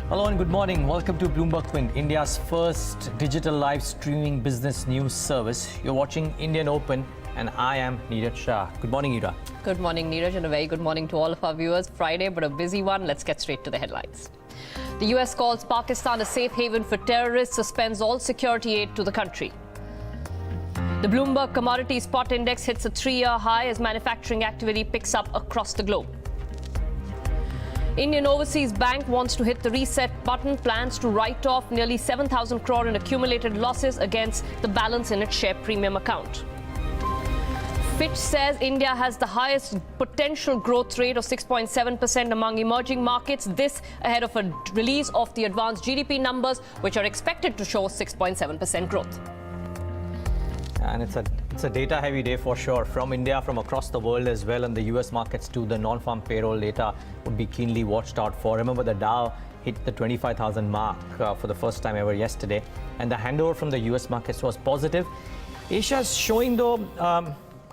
Hello and good morning. Welcome to Bloomberg Quint, India's first digital live streaming business news service. You're watching Indian Open and I am Neeraj Shah. Good morning, Neeraj. Good morning, Neeraj, and a very good morning to all of our viewers. Friday, but a busy one. Let's get straight to the headlines. The US calls Pakistan a safe haven for terrorists, suspends all security aid to the country. The Bloomberg Commodity Spot Index hits a 3-year high as manufacturing activity picks up across the globe. Indian Overseas Bank wants to hit the reset button, plans to write off nearly 7,000 crore in accumulated losses against the balance in its share premium account. Fitch says India has the highest potential growth rate of 6.7% among emerging markets, this ahead of a release of the advanced GDP numbers, which are expected to show 6.7% growth. And it's a data-heavy day for sure, from India, from across the world as well, and the US markets too. The non-farm payroll data would be keenly watched out for. Remember, the Dow hit the 25,000 mark for the first time ever yesterday, and the handover from the US markets was positive. Asia's showing, though,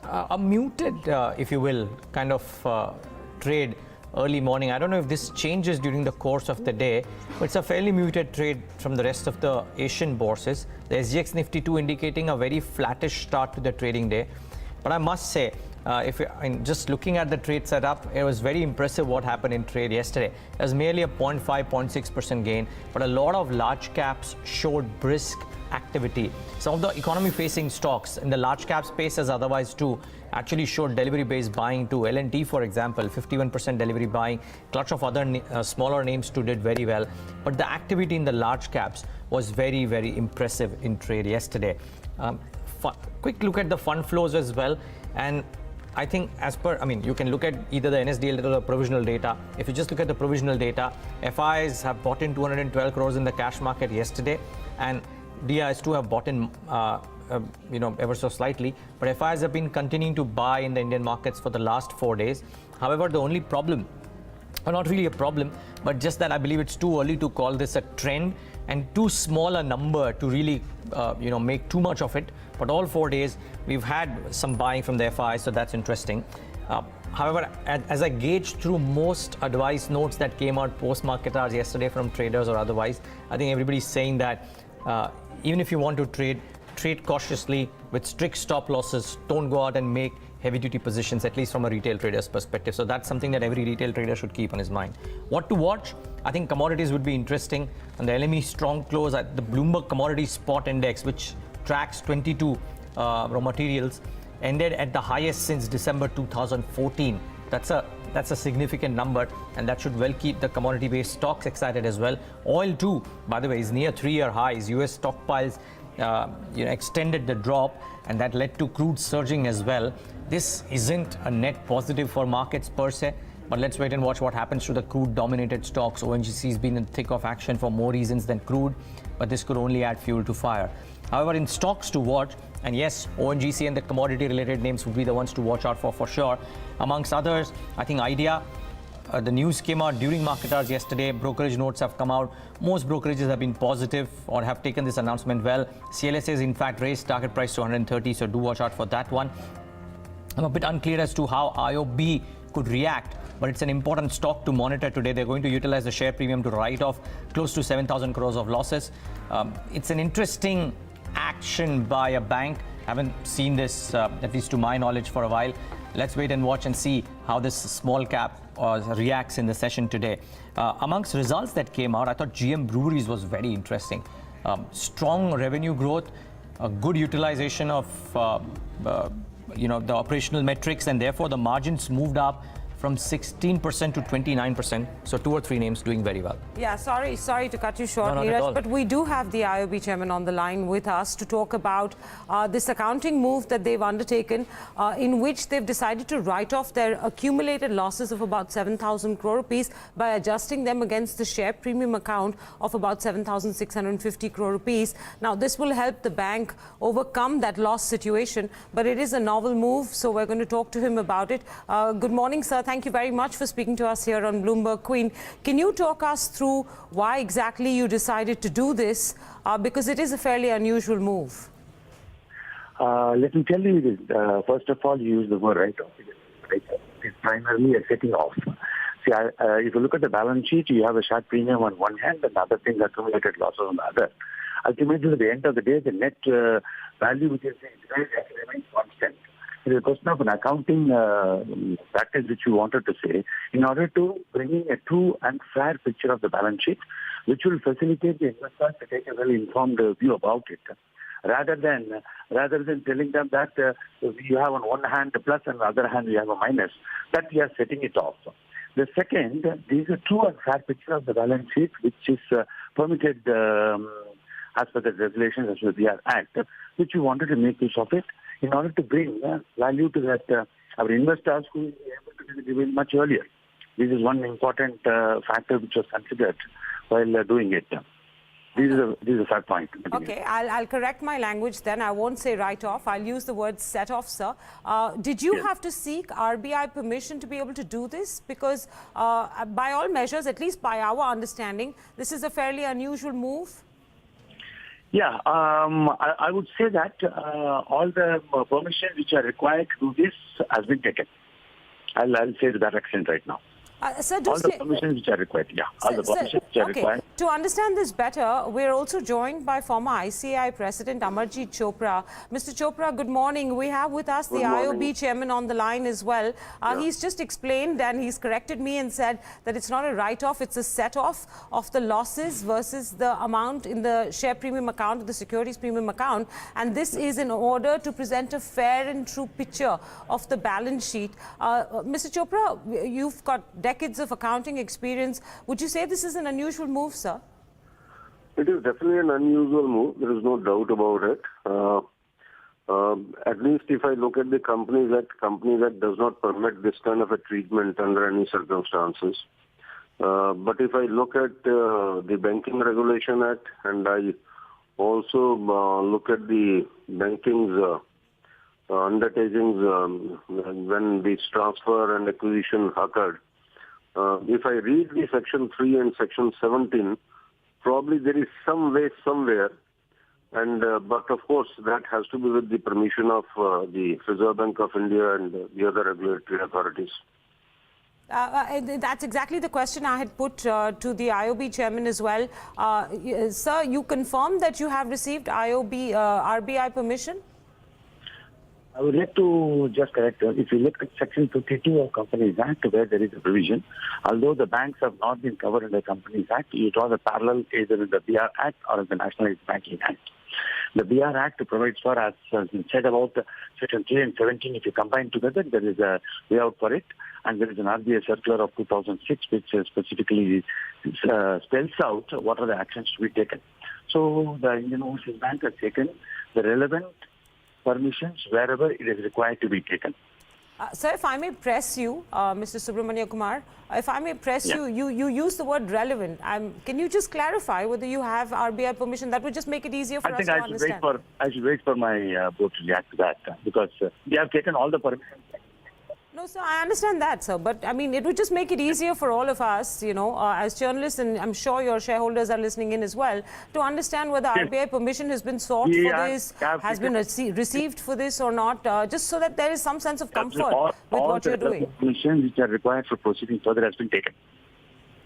a muted, if you will, kind of trade early morning. I don't know if this changes during the course of the day, but it's a fairly muted trade from the rest of the Asian bourses. The SGX Nifty 2 indicating a very flattish start to the trading day. But I must say, just looking at the trade setup, it was very impressive what happened in trade yesterday. It was merely a 0.5, 0.6% gain, but a lot of large caps showed brisk activity. Some of the economy-facing stocks in the large cap space, as otherwise too, actually showed delivery-based buying too. L&T, for example, 51% delivery buying. Clutch of other smaller names too did very well. But the activity in the large caps was very, very impressive in trade yesterday. Quick look at the fund flows as well. And I think you can look at either the NSDL or the provisional data. If you just look at the provisional data, FIs have bought in 212 crores in the cash market yesterday, and DIs too have bought in, ever so slightly. But FIs have been continuing to buy in the Indian markets for the last 4 days. However, the only problem, or not really a problem, but just that I believe it's too early to call this a trend and too small a number to really, make too much of it. But all 4 days, we've had some buying from the FIs, so that's interesting. However, as I gauged through most advice notes that came out post-market hours yesterday from traders or otherwise, I think everybody's saying that even if you want to trade cautiously with strict stop losses. Don't go out and make heavy-duty positions, at least from a retail trader's perspective. So that's something that every retail trader should keep on his mind. What to watch? I think commodities would be interesting. And the LME strong close at the Bloomberg Commodity Spot Index, which tracks 22 raw materials, ended at the highest since December 2014. That's a significant number, and that should well keep the commodity-based stocks excited as well. Oil too, by the way, is near 3-year highs. US stockpiles extended the drop, and that led to crude surging as well. This isn't a net positive for markets per se, but let's wait and watch what happens to the crude-dominated stocks. ONGC has been in the thick of action for more reasons than crude, but this could only add fuel to fire. However, in stocks to watch, and yes, ONGC and the commodity-related names would be the ones to watch out for sure. Amongst others, I think Idea, the news came out during market hours yesterday. Brokerage notes have come out. Most brokerages have been positive or have taken this announcement well. CLSA has in fact raised target price to 130, so do watch out for that one. I'm a bit unclear as to how IOB could react, but it's an important stock to monitor today. They're going to utilize the share premium to write off close to 7,000 crores of losses. It's an interesting action by a bank. Haven't seen this, at least to my knowledge, for a while. Let's wait and watch and see how this small cap reacts in the session today. Amongst results that came out, I thought GM Breweries was very interesting. Strong revenue growth, a good utilization of the operational metrics, and therefore the margins moved up from 16% to 29%. So 2 or 3 names doing very well. Yeah, sorry to cut you short, Neeraj, but we do have the IOB chairman on the line with us to talk about this accounting move that they've undertaken, in which they've decided to write off their accumulated losses of about 7,000 crore rupees by adjusting them against the share premium account of about 7,650 crore rupees. Now, this will help the bank overcome that loss situation, but it is a novel move, so we're going to talk to him about it. Good morning, sir. Thank you very much for speaking to us here on Bloomberg Quint. Can you talk us through why exactly you decided to do this? Because it is a fairly unusual move. Let me tell you this. First of all, you use the word write-off. It's primarily a setting off. See, if you look at the balance sheet, you have a short premium on one hand and other things accumulated losses on the other. Ultimately, at the end of the day, the net value which is remains constant. It is a question of an accounting practice which you wanted to say in order to bring in a true and fair picture of the balance sheet, which will facilitate the investors to take a well-informed view about it. Rather than telling them that you have on one hand a plus and on the other hand you have a minus, that we are setting it off. The second, there is a true and fair picture of the balance sheet, which is permitted as per the regulations as per the BR Act, which we wanted to make use of it in order to bring value to that our investors who will be able to do the dividend much earlier. This is one important factor which was considered while doing it. This is a fair point. Okay, I'll correct my language then. I won't say write-off. I'll use the word set-off, sir. Did you have to seek RBI permission to be able to do this? Because by all measures, at least by our understanding, this is a fairly unusual move. Yeah, I would say that all the permissions which are required to do this has been taken. I'll say to that extent right now. Sir, all the permissions which are required, yeah. All the permissions which are required. To understand this better, we're also joined by former ICAI President Amarjit Chopra. Mr. Chopra, good morning. We have with us the IOB chairman on the line as well. He's just explained and he's corrected me and said that it's not a write-off, it's a set-off of the losses versus the amount in the share premium account, the securities premium account. And this is in order to present a fair and true picture of the balance sheet. Mr. Chopra, you've got decades of accounting experience. Would you say this is an unusual move, sir? It is definitely an unusual move. There is no doubt about it. At least if I look at the Companies Act does not permit this kind of a treatment under any circumstances. But if I look at the Banking Regulation Act and I also look at the banking's undertakings when this transfer and acquisition occurred, if I read the Section 3 and Section 17, probably there is some way somewhere, and but of course that has to be with the permission of the Reserve Bank of India and the other regulatory authorities. That's exactly the question I had put to the IOB chairman as well. Sir, you confirm that you have received RBI permission? I would like to just correct. If you look at Section 52 of Companies Act, where there is a provision, although the banks have not been covered in the Companies Act, you draw the parallel either in the BR Act or in the Nationalized Banking Act. The BR Act provides for, as has been said about Section 3 and 17, if you combine together, there is a way out for it. And there is an RBI circular of 2006 which specifically spells out what are the actions to be taken. So the Indian Overseas Bank has taken the relevant permissions wherever it is required to be taken. Sir, if I may press you, Mr. Subramania Kumar, if I may press you, you use the word relevant. Can you just clarify whether you have RBI permission? That would just make it easier for us to understand. I should wait for my board to react to that because we have taken all the permissions. No, sir, I understand that, sir. But, I mean, it would just make it easier for all of us, you know, as journalists, and I'm sure your shareholders are listening in as well, to understand whether RBI permission has been sought for this, has been received for this or not, just so that there is some sense of comfort with what you're doing. All the permissions which are required for proceeding further has been taken.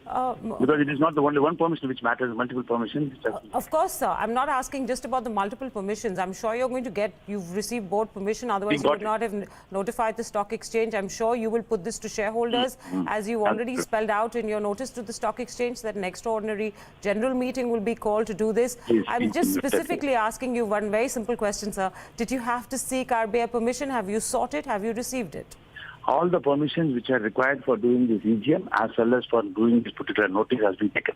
Because it is not the only one permission which matters, multiple permissions. Of course, sir. I'm not asking just about the multiple permissions. I'm sure you're going to you've received board permission, otherwise you would not have notified the stock exchange. I'm sure you will put this to shareholders, as you already spelled out in your notice to the stock exchange that an extraordinary general meeting will be called to do this. I'm just specifically asking you one very simple question, sir. Did you have to seek RBI permission? Have you sought it? Have you received it? All the permissions which are required for doing this EGM as well as for doing this particular notice has been taken.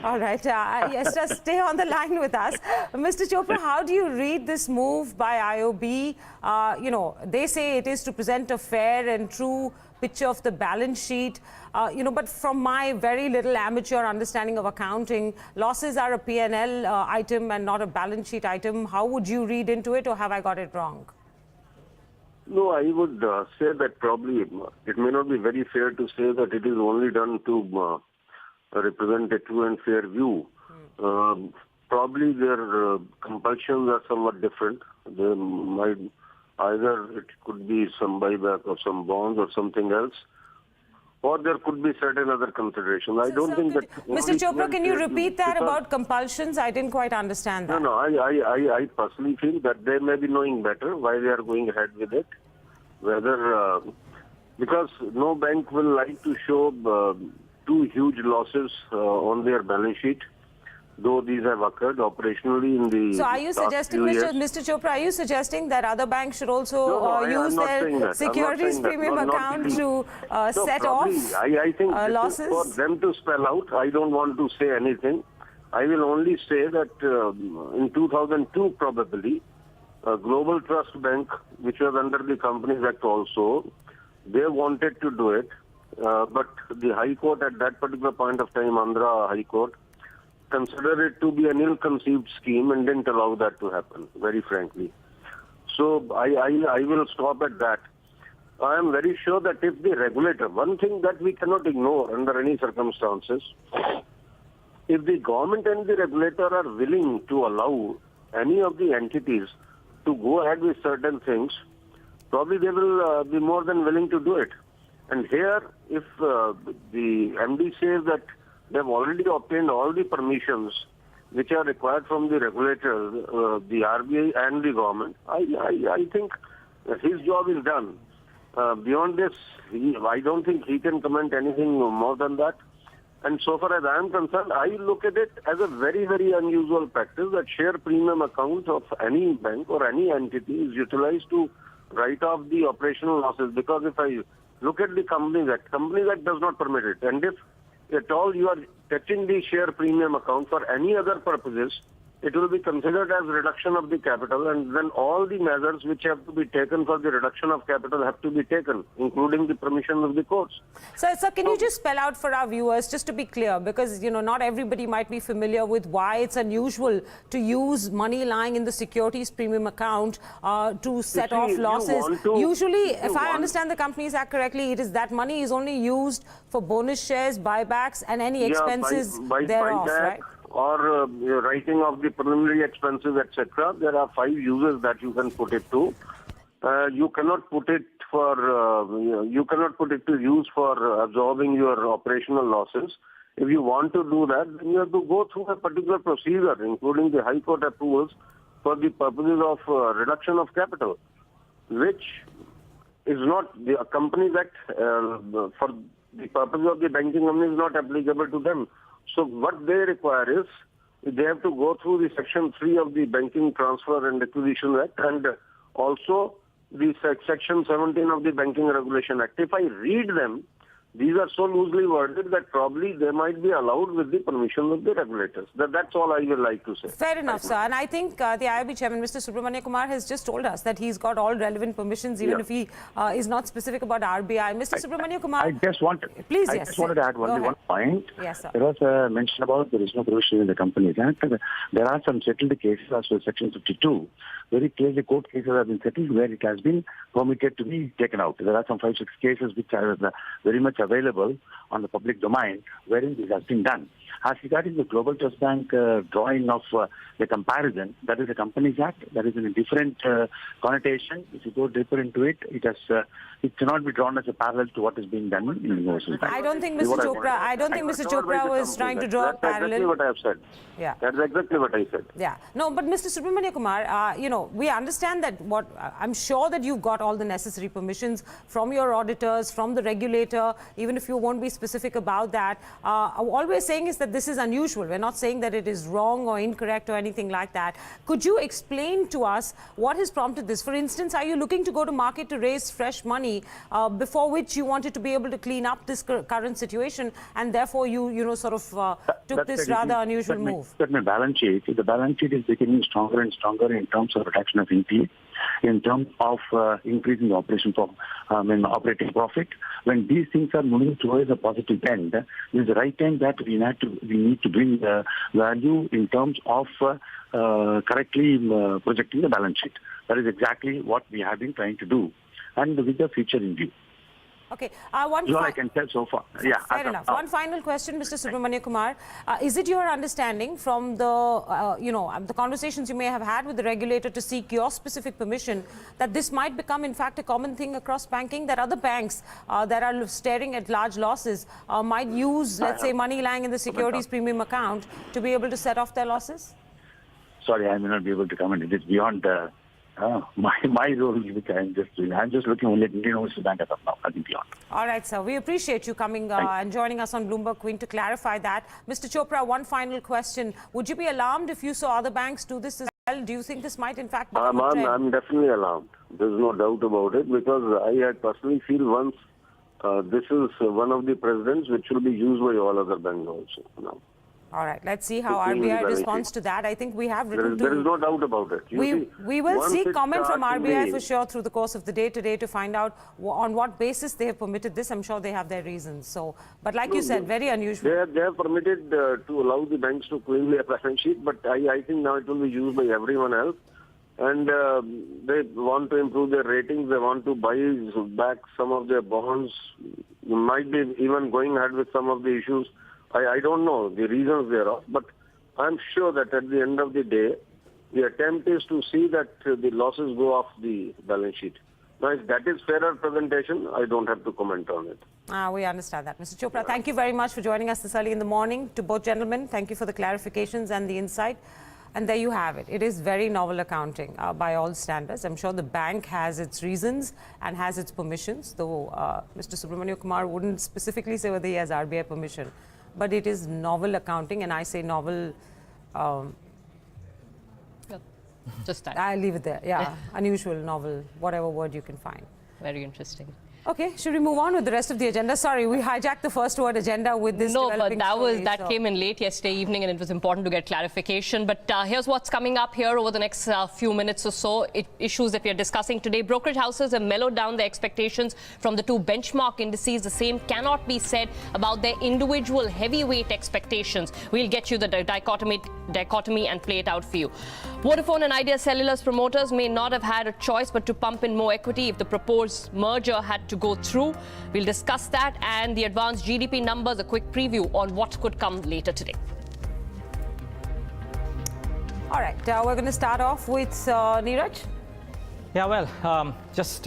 All right. Yes, just stay on the line with us. Mr. Chopra, how do you read this move by IOB? You know, they say it is to present a fair and true picture of the balance sheet. You know, but from my very little amateur understanding of accounting, losses are a P&L item and not a balance sheet item. How would you read into it, or have I got it wrong? No, I would say that probably it may not be very fair to say that it is only done to represent a true and fair view. Probably their compulsions are somewhat different. They might either it could be some buyback of some bonds or something else, or there could be certain other considerations. I don't think that... Mr. Chopra, can you repeat that about compulsions? I didn't quite understand that. No, I personally feel that they may be knowing better why they are going ahead with it. Whether... because no bank will like to show two huge losses on their balance sheet, though these have occurred operationally in the... So are you suggesting, Mr. Chopra, are you suggesting that other banks should also use their securities premium account to set off I think losses? For them to spell out, I don't want to say anything. I will only say that in 2002 probably, Global Trust Bank, which was under the Companies Act also, they wanted to do it, but the High Court at that particular point of time, Andhra High Court, considered it to be an ill-conceived scheme and didn't allow that to happen, very frankly. So I will stop at that. I am very sure that if the regulator, one thing that we cannot ignore under any circumstances, if the government and the regulator are willing to allow any of the entities to go ahead with certain things, probably they will be more than willing to do it. And here, if the MD says that they've already obtained all the permissions which are required from the regulator, the RBI and the government, I think his job is done. Beyond this, I don't think he can comment anything more than that. And so far as I am concerned, I look at it as a very, very unusual practice that share premium account of any bank or any entity is utilized to write off the operational losses. Because if I look at the Companies Act does not permit it. And if at all you are touching the share premium account for any other purposes, it will be considered as reduction of the capital, and then all the measures which have to be taken for the reduction of capital have to be taken, including the permission of the courts. Sir, can you just spell out for our viewers, just to be clear, because not everybody might be familiar with why it's unusual to use money lying in the securities premium account to set off losses. Usually, if I understand the Companies Act correctly, it is that money is only used for bonus shares, buybacks, and any expenses thereof, right? Or writing of the preliminary expenses, etc. There are 5 uses that you can put it to. You cannot put it to use for absorbing your operational losses. If you want to do that, then you have to go through a particular procedure, including the High Court approvals, for the purposes of reduction of capital, which is not the Companies Act for the purpose of the banking company is not applicable to them. So what they require is they have to go through the Section 3 of the Banking Transfer and Acquisition Act and also the Section 17 of the Banking Regulation Act. If I read them, these are so loosely worded that probably they might be allowed with the permission of the regulators. That's all I would like to say. Fair enough, sir. And I think the IRB chairman, Mr. Subramania Kumar, has just told us that he's got all relevant permissions, even if he is not specific about RBI. Mr. Subramania Kumar, I just wanted to add one point. Yes, sir. There was mention about there is no provision in the Companies Act. There are some settled cases as well, Section 52. Very clearly, court cases have been settled where it has been permitted to be taken out. There are some 5-6 cases which are very much available on the public domain wherein this has been done. As regarding the Global Trust Bank drawing of the comparison, that is a Companies Act. That is in a different connotation. If you go deeper into it, it cannot be drawn as a parallel to what is being done in Universal Bank. I don't think Mr. Chopra was trying to draw a parallel. That's exactly what I have said. Yeah. That's exactly what I said. Yeah. No, but Mr. Subramania Kumar, we understand that I'm sure that you've got all the necessary permissions from your auditors, from the regulator, even if you won't be specific about that. All we're saying is that this is unusual. We're not saying that it is wrong or incorrect or anything like that. Could you explain to us what has prompted this? For instance, are you looking to go to market to raise fresh money before which you wanted to be able to clean up this current situation, and therefore you took this rather unusual move? But my balance sheet, the balance sheet is becoming stronger and stronger in terms of reduction of NPA, in terms of increasing the operating profit. When these things are moving towards a positive end, it is the right time that we need to bring the value in terms of correctly projecting the balance sheet. That is exactly what we have been trying to do, and with the future in view. Okay. That's all I can tell so far. Yeah. Fair enough. One final question, Mr. Subramania Kumar. Is it your understanding from the, the conversations you may have had with the regulator to seek your specific permission that this might become, in fact, a common thing across banking, that other banks that are staring at large losses might use, let's say, money lying in the securities premium account to be able to set off their losses? Sorry, I may not be able to comment. It is beyond my role, which I'm just doing. I'm just looking only at Indian Overseas Bank as of now, nothing beyond. All right, sir. We appreciate you coming and joining us on Bloomberg Queen to clarify that. Mr. Chopra, one final question. Would you be alarmed if you saw other banks do this as well? Do you think this might, in fact, become a trend? I'm definitely alarmed. There's no doubt about it, because I personally feel once this is one of the precedents which will be used by all other banks also now. All right, let's see how RBI responds to that. I think we have written There is no doubt about it. We will seek comment from RBI for sure through the course of the day today to find out on what basis they have permitted this. I'm sure they have their reasons. So, but like you said, very unusual. They have permitted to allow the banks to claim their balance sheet, but I think now it will be used by everyone else. And they want to improve their ratings. They want to buy back some of their bonds. Might be even going ahead with some of the issues. I don't know the reasons thereof, but I'm sure that at the end of the day, the attempt is to see that the losses go off the balance sheet. Now, if that is fairer presentation, I don't have to comment on it. We understand that. Mr. Chopra, thank you very much for joining us this early in the morning. To both gentlemen, thank you for the clarifications and the insight. And there you have it. It is very novel accounting by all standards. I'm sure the bank has its reasons and has its permissions, though Mr. Subramania Kumar wouldn't specifically say whether he has RBI permission. But it is novel accounting, and I say novel. Just that. I'll leave it there. Yeah, unusual, novel, whatever word you can find. Very interesting. Okay, should we move on with the rest of the agenda? Sorry, we hijacked the first word agenda with this. No, but that came in late yesterday evening, and it was important to get clarification. But here's what's coming up here over the next few minutes or so. Issues that we are discussing today. Brokerage houses have mellowed down their expectations from the two benchmark indices. The same cannot be said about their individual heavyweight expectations. We'll get you the dichotomy and play it out for you. Vodafone and Idea Cellular's promoters may not have had a choice but to pump in more equity if the proposed merger had to go through. We'll discuss that and the advanced GDP numbers, a quick preview on what could come later today. All right, we're going to start off with Neeraj. Yeah, well, just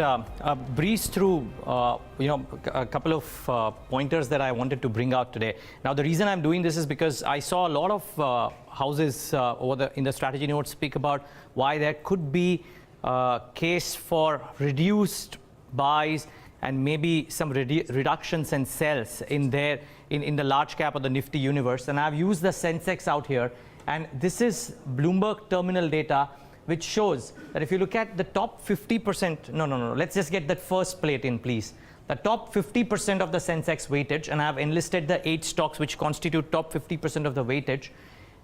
breeze through, a couple of pointers that I wanted to bring out today. Now, the reason I'm doing this is because I saw a lot of houses in the strategy notes speak about why there could be a case for reduced buys and maybe some reductions and sells in the large cap or the Nifty universe. And I've used the Sensex out here. And this is Bloomberg terminal data, which shows that if you look at the top 50%, no, let's just get that first plate in, please. The top 50% of the Sensex weightage, and I've enlisted the 8 stocks which constitute top 50% of the weightage.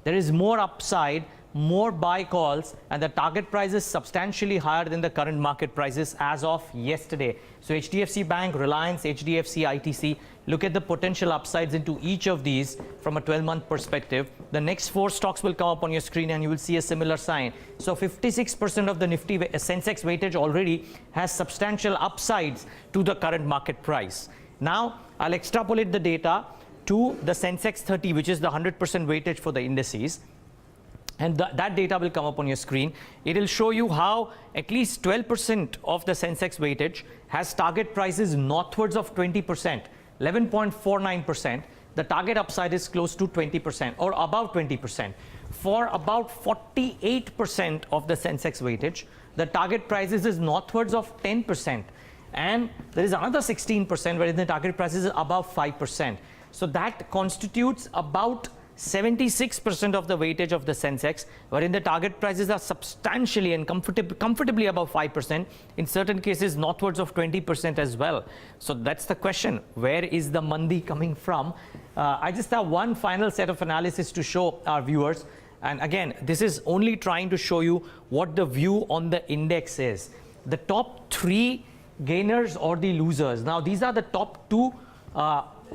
There is more upside, more buy calls, and the target price is substantially higher than the current market prices as of yesterday. So HDFC Bank, Reliance, HDFC, ITC, look at the potential upsides into each of these from a 12-month perspective. The next 4 stocks will come up on your screen and you will see a similar sign. So 56% of the Nifty Sensex weightage already has substantial upsides to the current market price. Now, I'll extrapolate the data to the Sensex 30, which is the 100% weightage for the indices. And that data will come up on your screen. It will show you how at least 12% of the Sensex weightage has target prices northwards of 20%, 11.49%. The target upside is close to 20% or about 20%. For about 48% of the Sensex weightage, the target prices is northwards of 10%. And there is another 16% where the target price is above 5%. So that constitutes about 76% of the weightage of the Sensex, wherein the target prices are substantially and comfortably above 5%, in certain cases northwards of 20% as well. So that's the question. Where is the mandi coming from? I just have one final set of analysis to show our viewers. And again, this is only trying to show you what the view on the index is. The top 3 gainers or the losers. Now, these are the top 2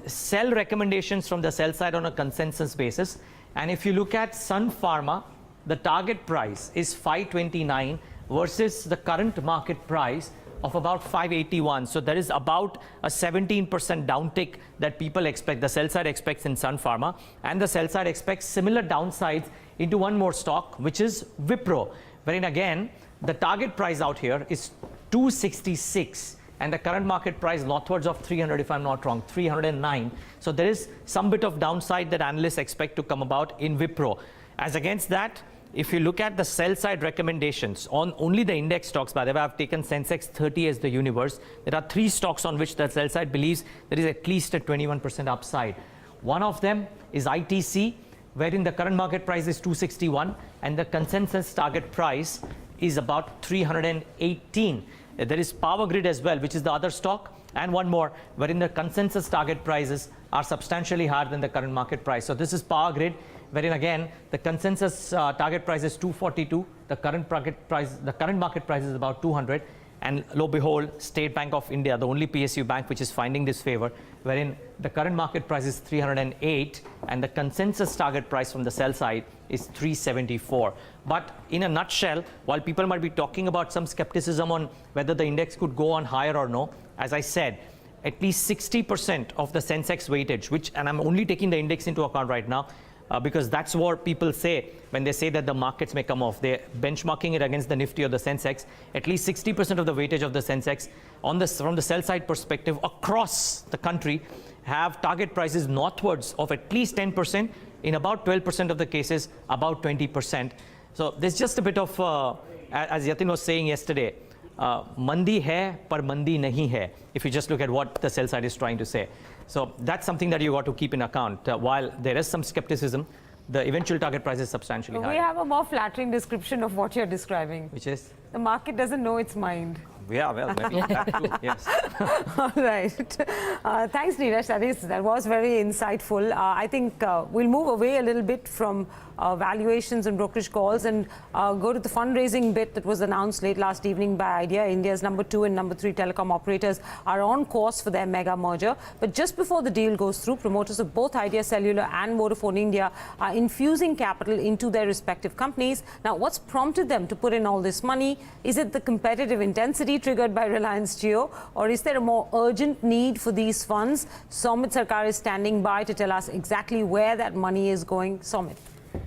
sell recommendations from the sell side on a consensus basis. And if you look at Sun Pharma, the target price is 529 versus the current market price of about 581. So there is about a 17% downtick that people expect, the sell side expects in Sun Pharma, and the sell side expects similar downsides into one more stock, which is Wipro, wherein again, the target price out here is 266. And the current market price northwards of 300, if I'm not wrong, 309. So there is some bit of downside that analysts expect to come about in Wipro. As against that, if you look at the sell side recommendations on only the index stocks, by the way, I've taken Sensex 30 as the universe. There are 3 stocks on which the sell side believes there is at least a 21% upside. One of them is ITC, wherein the current market price is 261 and the consensus target price is about 318. There is Power Grid as well, which is the other stock, and one more, wherein the consensus target prices are substantially higher than the current market price. So this is Power Grid, wherein again the consensus target price is 242. The current market price is about 200. And lo behold, State Bank of India, the only PSU bank which is finding this favor, wherein the current market price is 308 and the consensus target price from the sell side is 374. But in a nutshell, while people might be talking about some skepticism on whether the index could go on higher or no, as I said, at least 60% of the Sensex weightage, and I'm only taking the index into account right now, because that's what people say when they say that the markets may come off. They're benchmarking it against the Nifty or the Sensex. At least 60% of the weightage of the Sensex from the sell side perspective across the country have target prices northwards of at least 10%, in about 12% of the cases, about 20%. So there's just a bit of, as Yatin was saying yesterday, mandi hai par mandi nahi hai, if you just look at what the sell side is trying to say. So that's something that you got to keep in account. While there is some skepticism, the eventual target price is substantially higher. We have a more flattering description of what you're describing. Which is? The market doesn't know its mind. Yeah, well, maybe that too, yes. All right. Thanks, Neeraj. That was very insightful. I think we'll move away a little bit from valuations and brokerage calls and go to the fundraising bit that was announced late last evening by Idea. India's number 2 and number 3 telecom operators are on course for their mega merger. But just before the deal goes through, promoters of both Idea Cellular and Vodafone India are infusing capital into their respective companies. Now, what's prompted them to put in all this money? Is it the competitive intensity triggered by Reliance Jio, or is there a more urgent need for these funds? Somit Sarkar is standing by to tell us exactly where that money is going. Somit.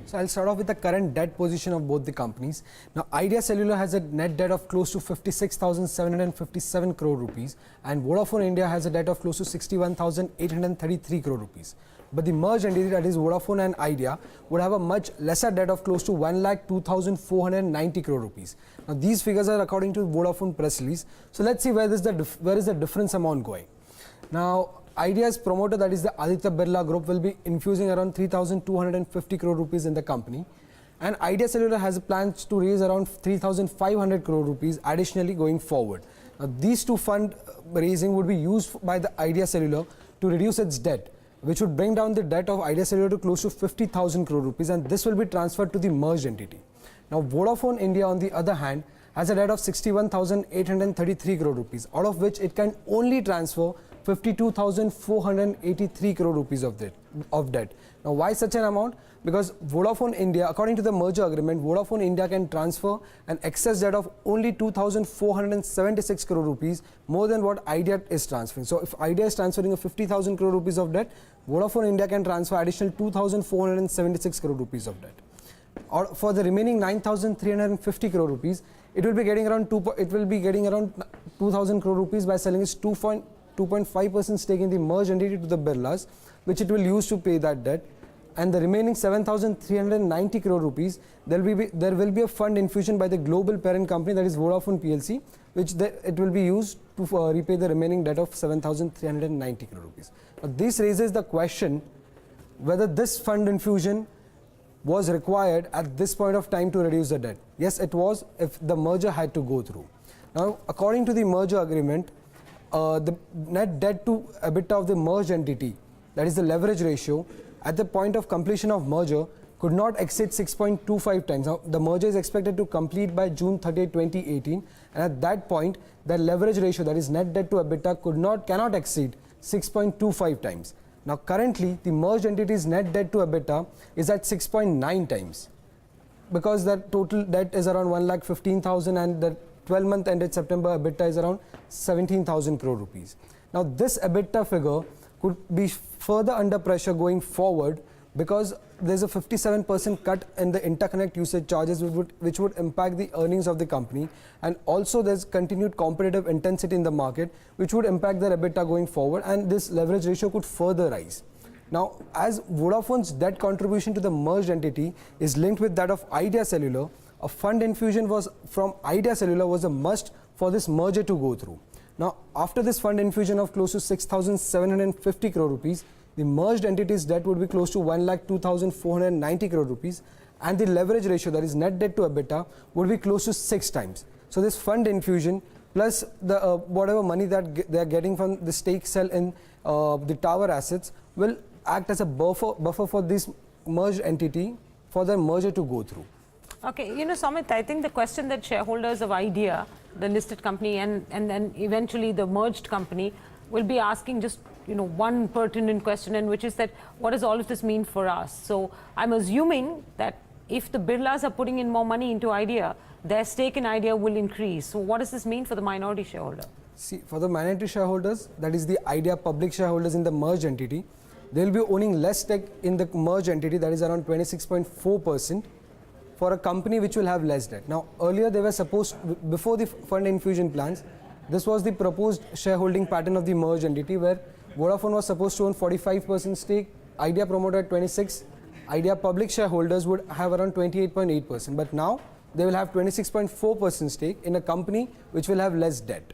So I'll start off with the current debt position of both the companies. Now, Idea Cellular has a net debt of close to 56,757 crore rupees, and Vodafone India has a debt of close to 61,833 crore rupees. But the merged entity, that is Vodafone and Idea, would have a much lesser debt of close to 1,02,490 crore rupees. Now, these figures are according to Vodafone press release. So let's see where is the difference amount going. Now, Idea's promoter, that is the Aditya Birla Group, will be infusing around 3,250 crore rupees in the company. And Idea Cellular has plans to raise around 3,500 crore rupees additionally going forward. Now, these two fund raising would be used by the Idea Cellular to reduce its debt, which would bring down the debt of Idea Cellular to close to 50,000 crore rupees, and this will be transferred to the merged entity. Now, Vodafone India, on the other hand, has a debt of 61,833 crore rupees, out of which it can only transfer 52,483 crore rupees of debt. Now, why such an amount? Because Vodafone India, according to the merger agreement, Vodafone India can transfer an excess debt of only 2,476 crore rupees more than what Idea is transferring. So, if Idea is transferring a 50,000 crore rupees of debt, Vodafone India can transfer additional 2,476 crore rupees of debt. Or for the remaining 9,350 crore rupees, it will be getting around 2,000 crore rupees by selling its 2.5% stake in the merged entity to the Birlas, which it will use to pay that debt. And the remaining 7,390 crore rupees, there will be a fund infusion by the global parent company, that is Vodafone PLC, which it will be used to repay the remaining debt of 7,390 crore rupees. Now, this raises the question whether this fund infusion was required at this point of time to reduce the debt. Yes, it was, if the merger had to go through. Now, according to the merger agreement, the net debt to EBITDA of the merged entity, that is the leverage ratio, at the point of completion of merger could not exceed 6.25 times. Now, the merger is expected to complete by June 30, 2018, and at that point, the leverage ratio, that is net debt to EBITDA, cannot exceed 6.25 times. Now, currently, the merged entity's net debt to EBITDA is at 6.9 times, because the total debt is around 1,15,000 and the 12-month ended September EBITDA is around 17,000 crore rupees. Now this EBITDA figure could be further under pressure going forward because there's a 57% cut in the interconnect usage charges which would impact the earnings of the company, and also there's continued competitive intensity in the market which would impact their EBITDA going forward, and this leverage ratio could further rise. Now, as Vodafone's debt contribution to the merged entity is linked with that of Idea Cellular, a fund infusion from Idea Cellular was a must for this merger to go through. Now, after this fund infusion of close to 6,750 crore rupees, the merged entity's debt would be close to 1,02,490 crore rupees, and the leverage ratio, that is net debt to EBITDA, would be close to 6 times. So this fund infusion plus the whatever money that they are getting from the stake sale in the tower assets will act as a buffer for this merged entity for the merger to go through. Okay, Samit, I think the question that shareholders of Idea, the listed company, and then eventually the merged company will be asking just one pertinent question, and which is that what does all of this mean for us? So I'm assuming that if the Birlas are putting in more money into Idea, their stake in Idea will increase. So what does this mean for the minority shareholder? See, for the minority shareholders, that is the Idea public shareholders in the merged entity, they will be owning less stake in the merged entity, that is around 26.4%. for a company which will have less debt. Now, earlier they were supposed, before the fund infusion plans, this was the proposed shareholding pattern of the merged entity where Vodafone was supposed to own 45% stake, Idea promoter at 26%, Idea public shareholders would have around 28.8%. But now they will have 26.4% stake in a company which will have less debt.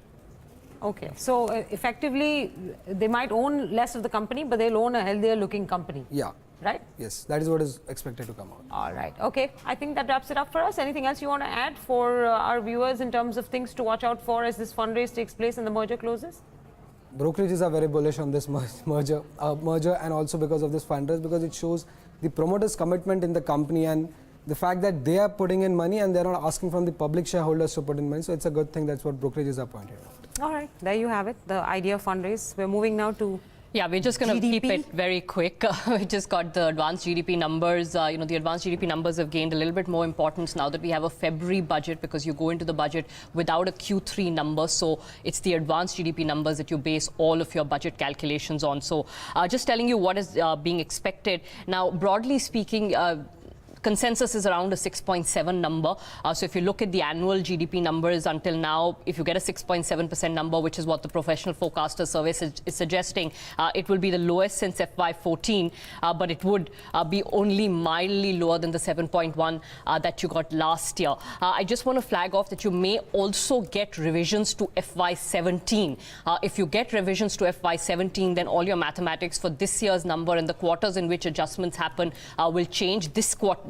Okay, so effectively they might own less of the company, but they'll own a healthier looking company. Yeah. Right? Yes, that is what is expected to come out. All right. Okay. I think that wraps it up for us. Anything else you want to add for our viewers in terms of things to watch out for as this fundraise takes place and the merger closes? Brokerages are very bullish on this merger and also because of this fundraise, because it shows the promoters' commitment in the company and the fact that they are putting in money and they're not asking from the public shareholders to put in money. So it's a good thing. That's what brokerages are pointing out. All right. There you have it. The Idea fundraise. We're moving now to Yeah, we're just going to keep it very quick. We just got the advanced GDP numbers. The advanced GDP numbers have gained a little bit more importance now that we have a February budget, because you go into the budget without a Q3 number. So it's the advanced GDP numbers that you base all of your budget calculations on. So just telling you what is being expected. Now, broadly speaking, consensus is around a 6.7 number. So if you look at the annual GDP numbers until now, if you get a 6.7% number, which is what the professional forecaster service is suggesting, it will be the lowest since FY14, but it would be only mildly lower than the 7.1 that you got last year. I just want to flag off that you may also get revisions to FY17. If you get revisions to FY17, then all your mathematics for this year's number and the quarters in which adjustments happen will change.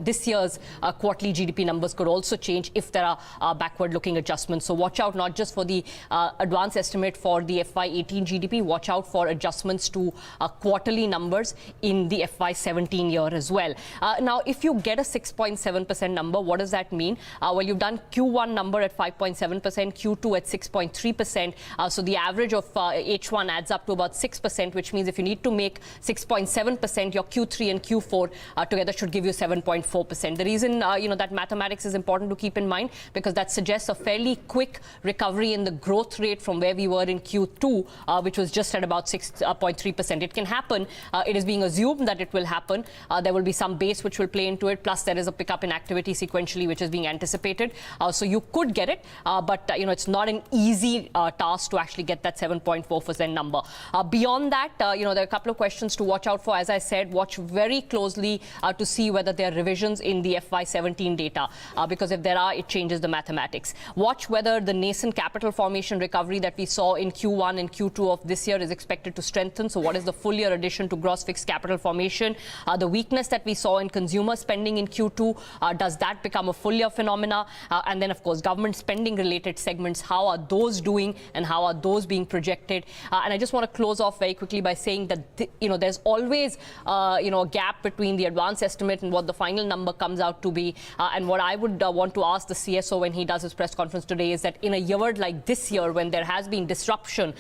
This year's quarterly GDP numbers could also change if there are backward-looking adjustments. So watch out not just for the advance estimate for the FY18 GDP, watch out for adjustments to quarterly numbers in the FY17 year as well. Now, if you get a 6.7% number, what does that mean? Well, you've done Q1 number at 5.7%, Q2 at 6.3%. So the average of H1 adds up to about 6%, which means if you need to make 6.7%, your Q3 and Q4 together should give you 7.4%. The reason that mathematics is important to keep in mind, because that suggests a fairly quick recovery in the growth rate from where we were in Q2, which was just at about 6.3%. It can happen. It is being assumed that it will happen. There will be some base which will play into it. Plus, there is a pickup in activity sequentially, which is being anticipated. So you could get it, but it's not an easy task to actually get that 7.4% number. Beyond that, there are a couple of questions to watch out for. As I said, watch very closely to see whether there are revisions in the FY17 data, because if there are, it changes the mathematics. Watch whether the nascent capital formation recovery that we saw in Q1 and Q2 of this year is expected to strengthen. So what is the full year addition to gross fixed capital formation? The weakness that we saw in consumer spending in Q2, does that become a full year phenomena? And then, of course, government spending related segments, how are those doing and how are those being projected? And I just want to close off very quickly by saying that, there's always, a gap between the advance estimate and what the final number comes out to be. And what I would want to ask the CSO when he does his press conference today is that in a year like this year, when there has been disruption,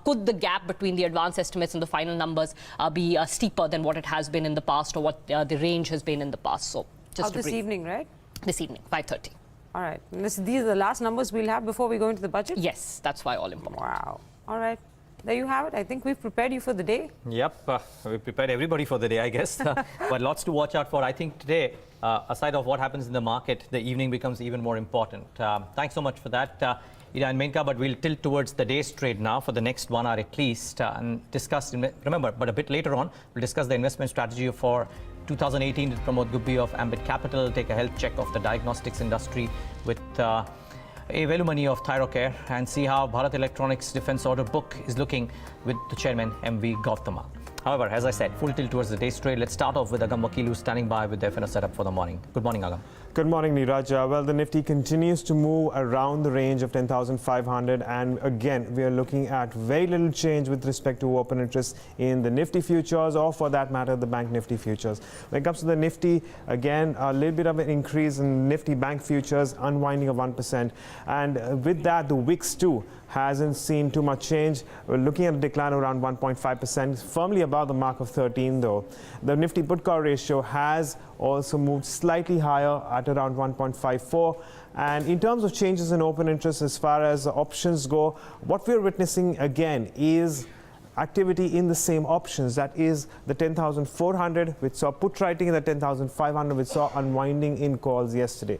could the gap between the advance estimates and the final numbers be steeper than what it has been in the past, or what the range has been in the past? So just this evening, right? This evening, 5:30. All right. These are the last numbers we'll have before we go into the budget? Yes, that's why all important. Wow. All right. There you have it. I think we've prepared you for the day. Yep, we prepared everybody for the day, I guess. But lots to watch out for. I think today, aside of what happens in the market, the evening becomes even more important. Thanks so much for that, Ida and Menka. But we'll tilt towards the day's trade now for the next 1 hour at least, and discuss. Remember, but a bit later on, we'll discuss the investment strategy for 2018 with Pramod Gubbi of Ambit Capital. Take a health check of the diagnostics industry with Velumani of Thyrocare, and see how Bharat Electronics defense order book is looking with the chairman MV Gowtama. However, as I said, full tilt towards the day's trade. Let's start off with Agam Vakil, who's standing by with the FNO setup for the morning. Good morning, Agam. Good morning, Neeraj. Well, the Nifty continues to move around the range of 10,500, and again, we are looking at very little change with respect to open interest in the Nifty futures, or for that matter, the Bank Nifty futures. When it comes to the Nifty, again, a little bit of an increase in Nifty Bank futures, unwinding of 1%, and with that, the WIX too hasn't seen too much change. We're looking at a decline around 1.5%, firmly above the mark of 13 though. The Nifty put call ratio has also moved slightly higher at around 1.54. And in terms of changes in open interest as far as options go, what we're witnessing again is activity in the same options, that is the 10,400, which saw put writing, in the 10,500, which saw unwinding in calls yesterday.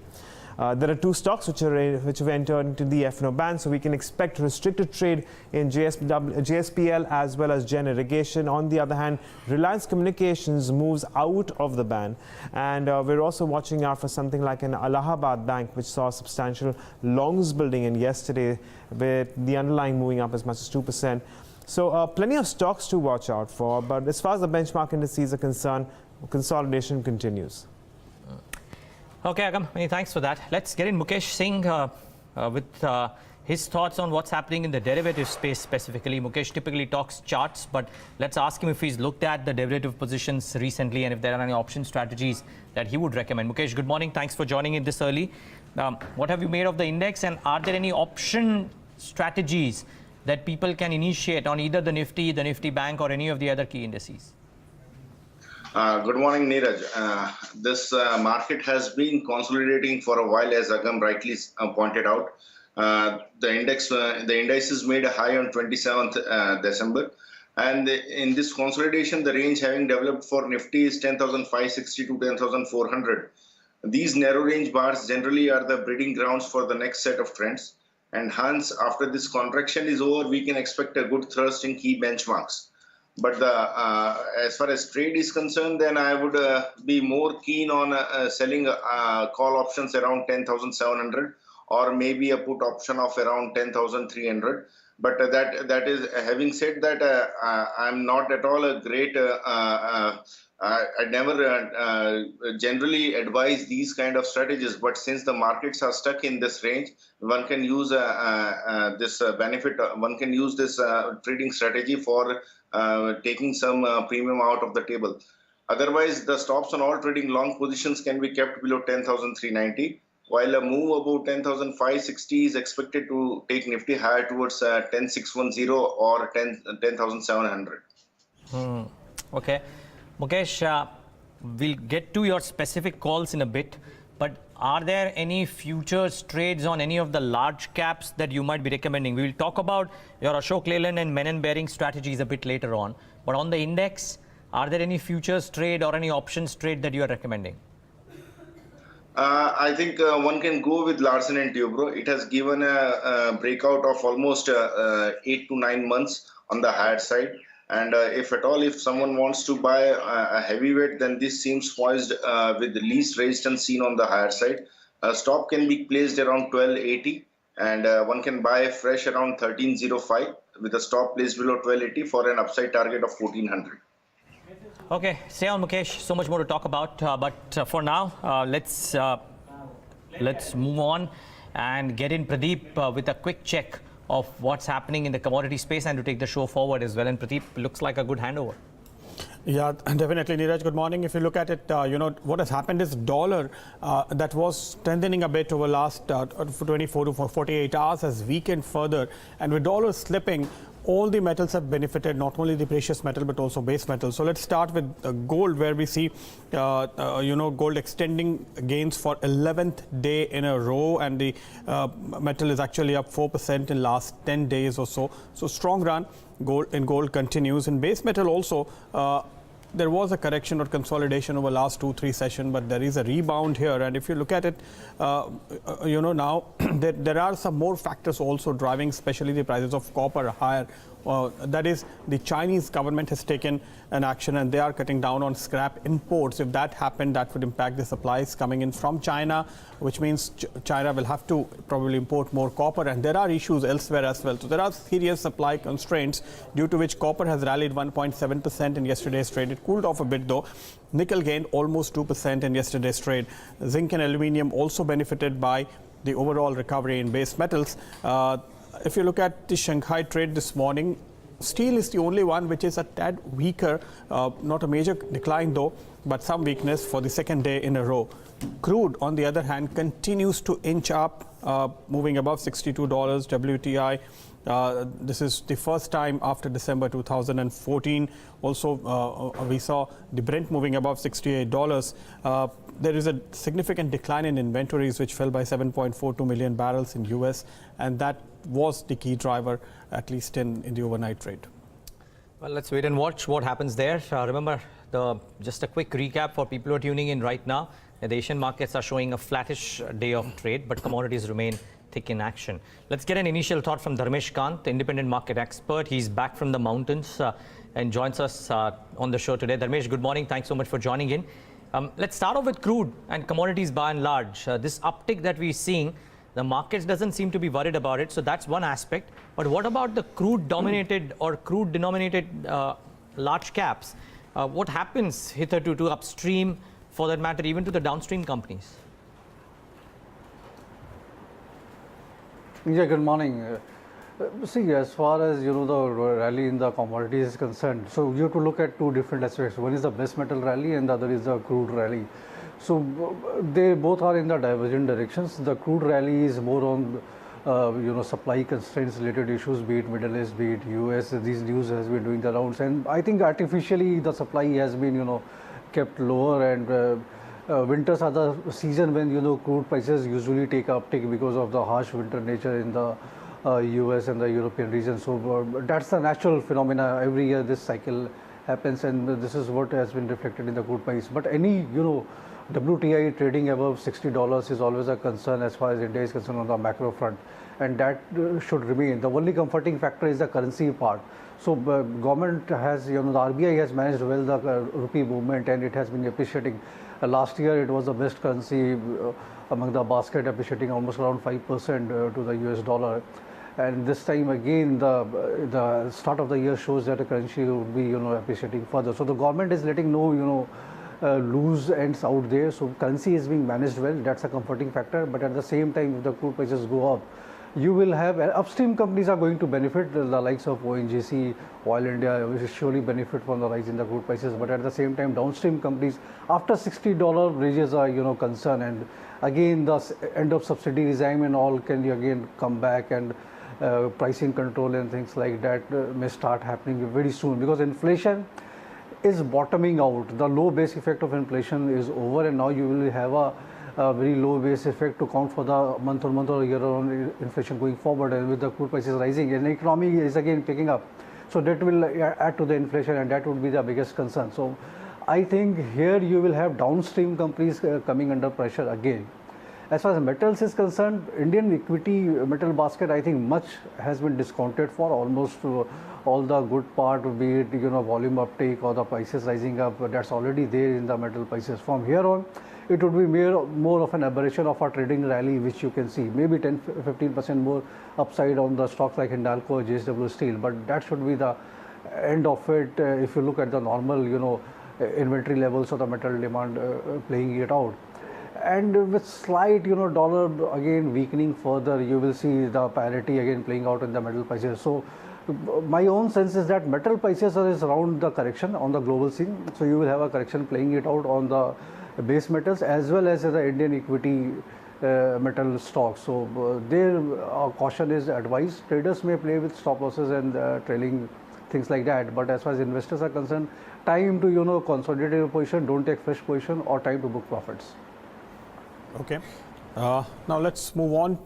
There are two stocks which have entered into the FNO ban, so we can expect restricted trade in JSPL as well as Gen Irrigation. On the other hand, Reliance Communications moves out of the ban, and we're also watching out for something like an Allahabad Bank, which saw substantial longs building in yesterday, with the underlying moving up as much as 2%. So plenty of stocks to watch out for, but as far as the benchmark indices are concerned, consolidation continues. Okay, Agam, many thanks for that. Let's get in Mukesh Singh with his thoughts on what's happening in the derivative space specifically. Mukesh typically talks charts, but let's ask him if he's looked at the derivative positions recently and if there are any option strategies that he would recommend. Mukesh, good morning. Thanks for joining in this early. What have you made of the index, and are there any option strategies that people can initiate on either the Nifty Bank, or any of the other key indices? Good morning, Neeraj. This market has been consolidating for a while, as Agam rightly pointed out. The indices made a high on 27th December, and in this consolidation, the range having developed for Nifty is 10,560 to 10,400. These narrow range bars generally are the breeding grounds for the next set of trends, and hence, after this contraction is over, we can expect a good thrust in key benchmarks. But as far as trade is concerned, then I would be more keen on selling call options around 10,700, or maybe a put option of around 10,300. But that is, having said that, I'm not at all a great. I never generally advise these kind of strategies, but since the markets are stuck in this range, one can use this benefit. One can use this trading strategy for taking some premium out of the table. Otherwise, the stops on all trading long positions can be kept below 10,390, while a move above 10,560 is expected to take Nifty higher towards 10,610 or 10,700. Okay. Mukesh, we'll get to your specific calls in a bit, but are there any futures trades on any of the large caps that you might be recommending? We will talk about your Ashok Leyland and Menon Bearing strategies a bit later on, but on the index, are there any futures trade or any options trade that you are recommending? I think one can go with Larsen & Toubro. It has given a breakout of almost 8 to 9 months on the higher side. And if at all, if someone wants to buy a heavyweight, then this seems poised with the least resistance seen on the higher side. A stop can be placed around 1280, and one can buy fresh around 1305 with a stop placed below 1280 for an upside target of 1400. Okay, stay on, Mukesh. So much more to talk about, but for now, let's move on and get in Pradeep with a quick check of what's happening in the commodity space, and to take the show forward as well. And Pradeep, looks like a good handover. Yeah, definitely, Neeraj. Good morning. If you look at it, what has happened is dollar that was strengthening a bit over last 24 to 48 hours has weakened further. And with dollar slipping, all the metals have benefited, not only the precious metal but also base metal. So let's start with gold, where we see gold extending gains for 11th day in a row, and the metal is actually up 4% in last 10 days or so. So strong run gold continues. In base metal also, there was a correction or consolidation over last 2-3 sessions, but there is a rebound here. And if you look at it, now there are some more factors also driving, especially the prices of copper higher. That is, the Chinese government has taken an action and they are cutting down on scrap imports. If that happened, that would impact the supplies coming in from China, which means China will have to probably import more copper. And there are issues elsewhere as well. So there are serious supply constraints, due to which copper has rallied 1.7% in yesterday's trade. It cooled off a bit though. Nickel gained almost 2% in yesterday's trade. Zinc and aluminium also benefited by the overall recovery in base metals. If you look at the Shanghai trade this morning, steel is the only one which is a tad weaker, not a major decline though, but some weakness for the second day in a row. Crude, on the other hand, continues to inch up, moving above $62 WTI. This is the first time after December 2014. Also, we saw the Brent moving above $68. There is a significant decline in inventories, which fell by 7.42 million barrels in US, and that was the key driver, at least in the overnight trade. Well, let's wait and watch what happens there. Remember, just a quick recap for people who are tuning in right now. The Asian markets are showing a flattish day of trade, but commodities remain thick in action. Let's get an initial thought from Dharmesh, Kant, independent market expert. He's back from the mountains and joins us on the show today. Dharmesh, good morning. Thanks so much for joining in. Let's start off with crude and commodities by and large. This uptick that we're seeing, the markets doesn't seem to be worried about it. So that's one aspect. But what about the crude dominated or crude denominated large caps? What happens hitherto to upstream, for that matter, even to the downstream companies? Yeah, good morning. See, as far as the rally in the commodities is concerned, so you have to look at two different aspects. One is the base metal rally and the other is the crude rally. So they both are in the divergent directions. The crude rally is more on supply constraints related issues, be it Middle East, be it US. These news has been doing the rounds, and I think artificially the supply has been kept lower, and winters are the season when crude prices usually take uptick because of the harsh winter nature in the US and the European region. So that's the natural phenomena. Every year this cycle happens, and this is what has been reflected in the crude price. But any WTI trading above $60 is always a concern as far as India is concerned on the macro front, and that should remain. The only comforting factor is the currency part. So government has, the RBI has managed well the rupee movement, and it has been appreciating. Last year it was the best currency among the basket, appreciating almost around 5% to the US dollar. And this time again, the start of the year shows that the currency will be appreciating further. So the government is letting no loose ends out there. So currency is being managed well. That's a comforting factor. But at the same time, if the crude prices go up, you will have upstream companies are going to benefit. The likes of ONGC, Oil India will surely benefit from the rise in the crude prices. But at the same time, downstream companies, after $60 raises are concern, and again the end of subsidy regime and all can again come back, and pricing control and things like that may start happening very soon, because inflation is bottoming out. The low base effect of inflation is over, and now you will have a very low base effect to count for the month-on-month or year-on inflation going forward, and with the crude prices rising and the economy is again picking up. So that will add to the inflation, and that would be the biggest concern. So I think here you will have downstream companies coming under pressure again. As far as metals is concerned, Indian equity metal basket, I think much has been discounted for almost all the good part, be it volume uptake or the prices rising up. That's already there in the metal prices. From here on, it would be more of an aberration of a trading rally, which you can see maybe 10-15% more upside on the stocks like Hindalco or JSW Steel. But that should be the end of it. If you look at the normal inventory levels of the metal demand playing it out. And with slight dollar again weakening further, you will see the parity again playing out in the metal prices. So my own sense is that metal prices are around the correction on the global scene. So you will have a correction playing it out on the base metals as well as the Indian equity metal stocks. So their caution is advised. Traders may play with stop losses and trailing things like that. But as far as investors are concerned, time to consolidate your position, don't take fresh position, or time to book profits. Okay. Now let's move on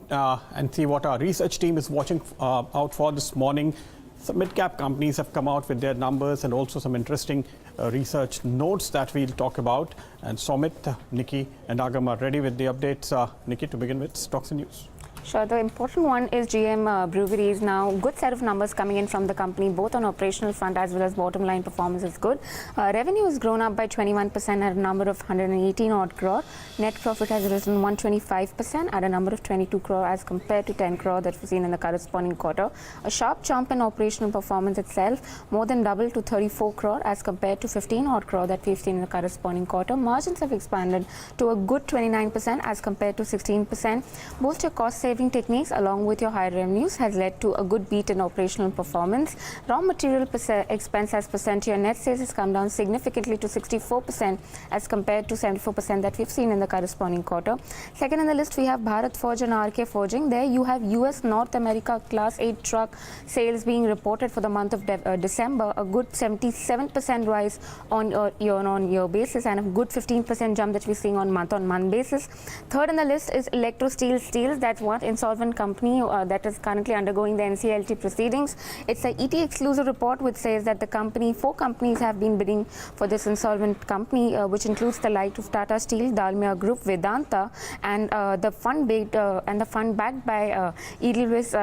and see what our research team is watching out for this morning. Some mid-cap companies have come out with their numbers and also some interesting research notes that we'll talk about. And Somit, Nikki and Agam are ready with the updates. Nikki, to begin with, stocks and news. Sure. The important one is GM Breweries. Now, good set of numbers coming in from the company, both on operational front as well as bottom line performance is good. Revenue has grown up by 21% at a number of 118 odd crore. Net profit has risen 125% at a number of 22 crore as compared to 10 crore that we've seen in the corresponding quarter. A sharp jump in operational performance itself, more than double to 34 crore as compared to 15 odd crore that we've seen in the corresponding quarter. Margins have expanded to a good 29% as compared to 16%. Both your cost saving techniques along with your higher revenues has led to a good beat in operational performance. Raw material expense as percent to your net sales has come down significantly to 64% as compared to 74% that we've seen in the corresponding quarter. Second in the list, we have Bharat Forge and RK Forging. There you have US North America Class 8 truck sales being reported for the month of December, a good 77% rise on year-on-year basis and a good 15% jump that we're seeing on month-on-month basis. Third in the list is Electro Steels. That's what insolvent company that is currently undergoing the NCLT proceedings. It's a ET exclusive report which says that the four companies have been bidding for this insolvent company, which includes the likes of Tata Steel, Dalmia Group, Vedanta, and the fund backed by Edelweiss,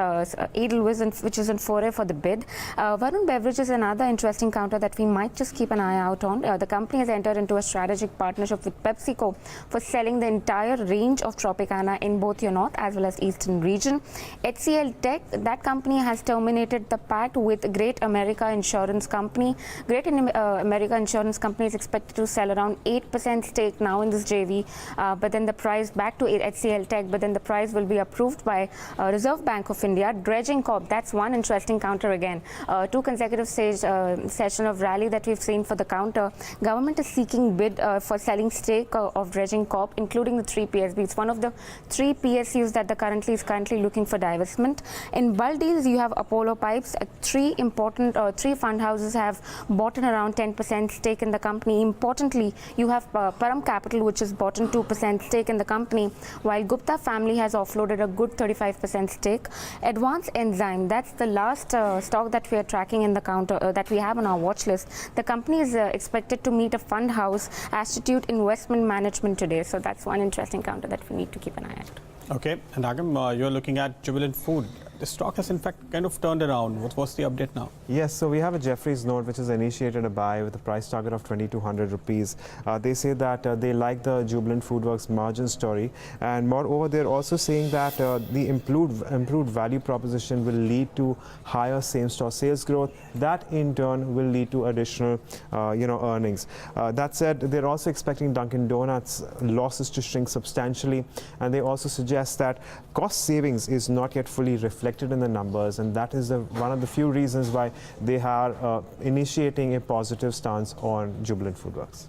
which is in foray for the bid. Varun Beverage is another interesting counter that we might just keep an eye out on. The company has entered into a strategic partnership with PepsiCo for selling the entire range of Tropicana in both your north as well as eastern region. HCL Tech, that company has terminated the pact with Great America Insurance Company. Great America Insurance Company is expected to sell around 8% stake now in this JV, but then the price back to HCL Tech, but then the price will be approved by Reserve Bank of India. Dredging Corp, that's one interesting counter again. Two consecutive session of rally that we've seen for the counter. Government is seeking bid for selling stake of Dredging Corp, including the 3 PSBs. It's one of the 3 PSUs that the currently looking for divestment. In bulk deals, you have Apollo Pipes. 3 fund houses have bought in around 10% stake in the company. Importantly, you have Param Capital, which has bought in 2% stake in the company, while Gupta family has offloaded a good 35% stake. Advanced Enzyme, that's the last stock that we are tracking in the counter that we have on our watch list. The company is expected to meet a fund house, Astute Investment Management today. So that's one interesting counter that we need to keep an eye out. Okay, and Agam, you're looking at Jubilant Food. The stock has in fact kind of turned around. What's the update now? Yes, so we have a Jefferies note which has initiated a buy with a price target of 2,200 rupees. They say that they like the Jubilant Foodworks margin story, and moreover they're also saying that the improved value proposition will lead to higher same-store sales growth. That in turn will lead to additional earnings. That said, they're also expecting Dunkin' Donuts losses to shrink substantially, and they also suggest that cost savings is not yet fully reflected in the numbers, and that is one of the few reasons why they are initiating a positive stance on Jubilant Foodworks.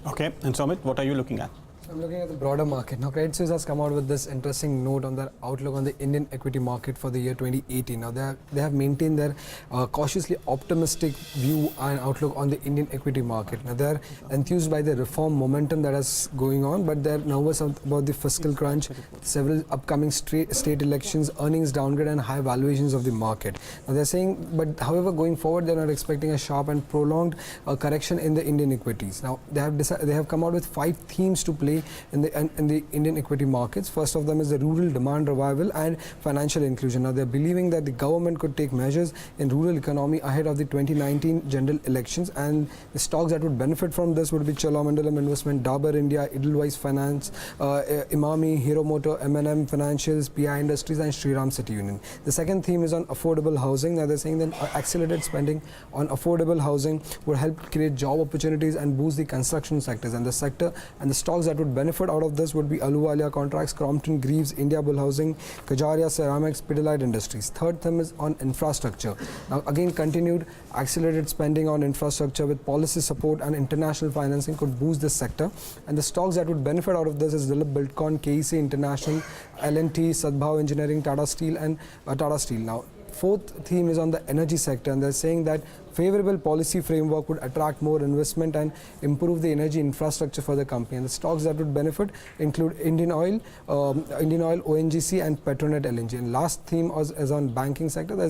Okay, and Somit, what are you looking at? I'm looking at the broader market. Now, Credit Suisse has come out with this interesting note on their outlook on the Indian equity market for the year 2018. Now, they have maintained their cautiously optimistic view and outlook on the Indian equity market. Now, they're enthused by the reform momentum that is going on, but they're nervous about the fiscal crunch, several upcoming state elections, earnings downgrade, and high valuations of the market. Now, they're saying, but however, going forward, they're not expecting a sharp and prolonged correction in the Indian equities. Now, they have come out with 5 themes to play in the Indian equity markets. First of them is the rural demand revival and financial inclusion. Now, they're believing that the government could take measures in rural economy ahead of the 2019 general elections, and the stocks that would benefit from this would be Cholamandalam Investment, Dabur India, Edelweiss Finance, Imami, Hero Motor, M&M Financials, PI Industries, and Shriram City Union. The second theme is on affordable housing. Now, they're saying that accelerated spending on affordable housing would help create job opportunities and boost the construction sectors, and the stocks that would would benefit out of this would be Ahluwalia Contracts, Crompton Greaves, India Bull Housing, Kajaria Ceramics, Pidilite Industries. Third theme is on infrastructure. Now again, continued accelerated spending on infrastructure with policy support and international financing could boost this sector. And the stocks that would benefit out of this is Dilip Buildcon, KEC International, L&T, Sadbhav Engineering, Tata Steel and Tata Steel. Now, fourth theme is on the energy sector, and they're saying that favorable policy framework would attract more investment and improve the energy infrastructure for the company. And the stocks that would benefit include Indian Oil, ONGC and Petronet LNG. And last theme is on banking sector,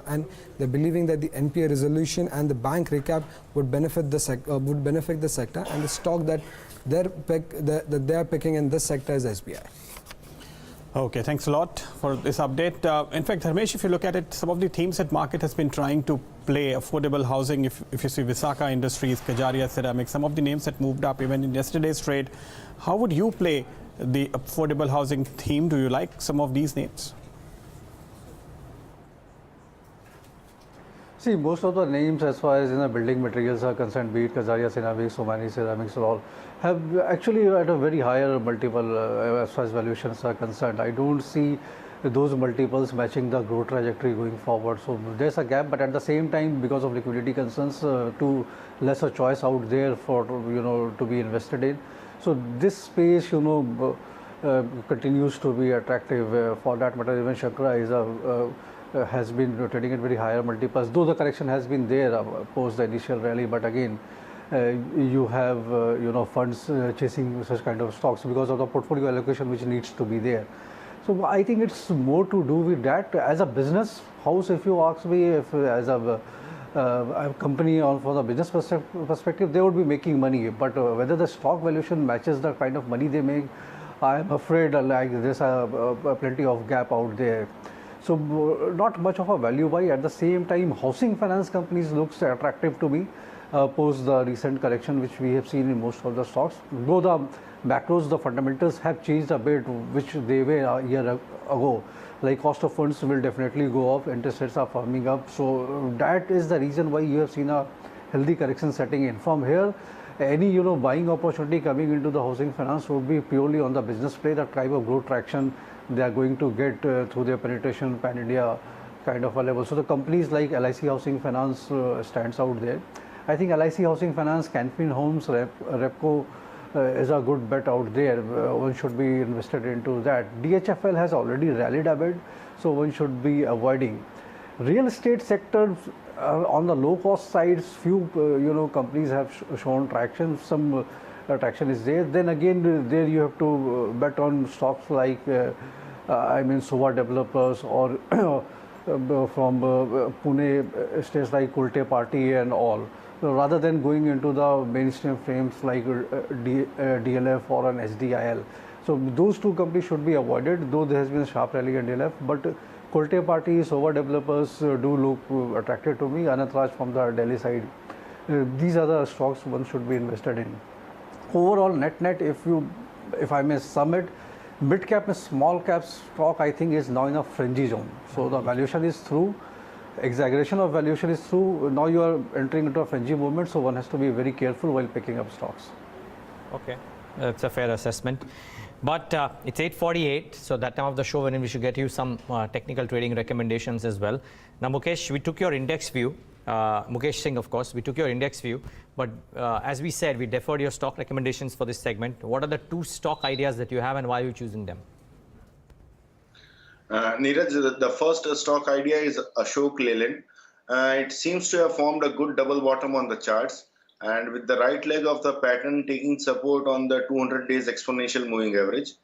and they're believing that the NPA resolution and the bank recap would benefit the sector. And the stock that they're picking in this sector is SBI. Okay, thanks a lot for this update. In fact, Dharmesh, if you look at it, some of the themes that market has been trying to play, affordable housing, if you see Visakha Industries, Kajaria Ceramics, some of the names that moved up even in yesterday's trade. How would you play the affordable housing theme? Do you like some of these names? See, most of the names as far as building materials are concerned, be it Kajaria Ceramics, Somani Ceramics or all, have actually at a very higher multiple as far as valuations are concerned. I don't see those multiples matching the growth trajectory going forward. So there's a gap, but at the same time, because of liquidity concerns, too lesser choice out there for to be invested in. So this space continues to be attractive. For that matter, even Shankara is has been trading at very higher multiples, though the correction has been there post the initial rally. But again, you have funds chasing such kind of stocks because of the portfolio allocation which needs to be there. So I think it's more to do with that. As a business house, if you ask me, if as a company or for the business perspective, they would be making money. But whether the stock valuation matches the kind of money they make, I'm afraid like there's plenty of gap out there. So not much of a value buy. At the same time, housing finance companies looks attractive to me post the recent correction which we have seen in most of the stocks. Though the macros, the fundamentals have changed a bit, which they were a year ago. Like cost of funds will definitely go up, interest rates are firming up. So that is the reason why you have seen a healthy correction setting in. From here, any buying opportunity coming into the housing finance would be purely on the business play, the type of growth traction they are going to get through their penetration pan-India kind of a level. So the companies like LIC Housing Finance stands out there. I think LIC Housing Finance, Canfin Homes, Repco is a good bet out there. One should be invested into that. DHFL has already rallied a bit, so one should be avoiding. Real estate sector on the low cost side, few companies have shown traction. Some traction is there. Then again, there you have to bet on stocks like Sova Developers or from Pune states like Kulte Party and all. So rather than going into the mainstream frames like DLF or an SDIL. So those two companies should be avoided, though there has been a sharp rally in DLF. But Kulte Party, Sova Developers do look attractive to me. Anant Raj from the Delhi side. These are the stocks one should be invested in. Overall, net, if I may sum it, mid cap and small cap stock I think is now in a frenzy zone. So the valuation is through, exaggeration of valuation is through. Now you are entering into a frenzy movement, so one has to be very careful while picking up stocks. Okay, that's a fair assessment. But it's 8:48, so that time of the show when we should get you some technical trading recommendations as well. Now, Mukesh, we took your index view. Mukesh Singh, of course, we took your index view, but as we said, we deferred your stock recommendations for this segment. What are the two stock ideas that you have and why are you choosing them? Neeraj, the first stock idea is Ashok Leyland. It seems to have formed a good double bottom on the charts, and with the right leg of the pattern taking support on the 200 days exponential moving average.